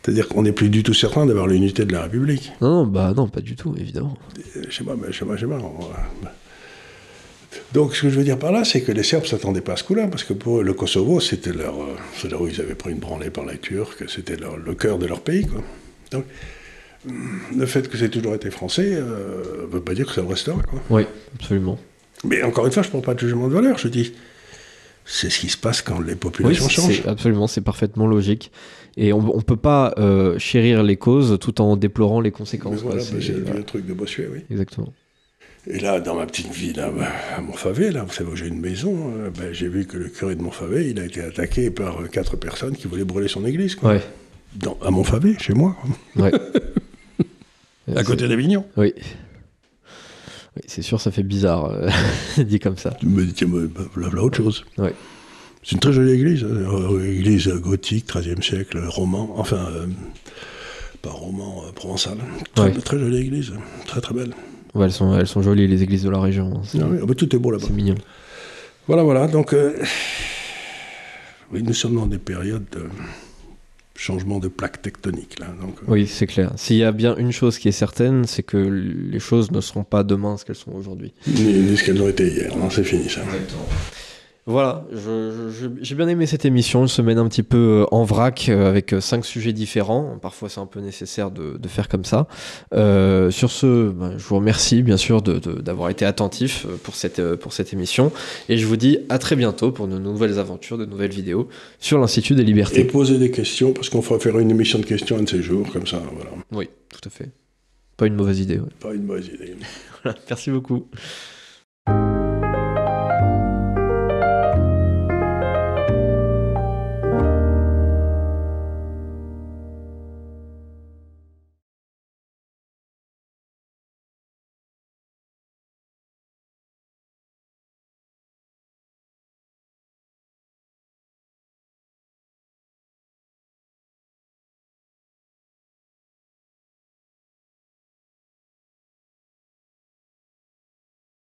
C'est-à-dire qu'on n'est plus du tout certain d'avoir l'unité de la République. Non, pas du tout, évidemment. Je sais pas. Donc, ce que je veux dire par là, c'est que les Serbes ne s'attendaient pas à ce coup-là, parce que pour eux, le Kosovo, c'était c'est là où ils avaient pris une branlée par les Turcs, c'était le cœur de leur pays, quoi. Donc, le fait que c'est toujours été français ne veut pas dire que ça le restera, quoi. Oui, absolument. Mais encore une fois, je ne prends pas de jugement de valeur, je dis... C'est ce qui se passe quand les populations changent. Absolument, c'est parfaitement logique. Et on ne peut pas chérir les causes tout en déplorant les conséquences. Voilà, c'est le truc de Bossuet, oui. Exactement. Et là, dans ma petite ville, à Montfavet, là, vous savez où j'ai une maison, j'ai vu que le curé de Montfavet, il a été attaqué par 4 personnes qui voulaient brûler son église. Quoi. Ouais. À Montfavet, chez moi. Ouais. À côté d'Avignon. Oui. Oui, c'est sûr, ça fait bizarre, dit comme ça. Tu me dis, tiens, voilà autre chose. Ouais. C'est une très jolie église, église gothique, XIIIe siècle, roman, enfin, pas roman, provençal. Très jolie église, très très belle. Ouais, elles sont jolies, les églises de la région. Ah oui, tout est beau là-bas. C'est mignon. Voilà, donc, oui, nous sommes dans des périodes de changement de plaque tectonique, là. Donc, oui, c'est clair. S'il y a bien une chose qui est certaine, c'est que les choses ne seront pas demain ce qu'elles sont aujourd'hui. Ni ce qu'elles ont été hier, non, c'est fini ça. Exactement. Voilà, j'ai bien aimé cette émission, une semaine un petit peu en vrac, avec 5 sujets différents. Parfois c'est un peu nécessaire de faire comme ça. Sur ce, je vous remercie bien sûr d'avoir été attentif pour cette émission. Et je vous dis à très bientôt pour de nouvelles aventures, de nouvelles vidéos sur l'Institut des Libertés. Et poser des questions, parce qu'on fera faire une émission de questions un de ces jours, comme ça, voilà. Oui, tout à fait. Pas une mauvaise idée. Ouais. Pas une mauvaise idée. Voilà, merci beaucoup.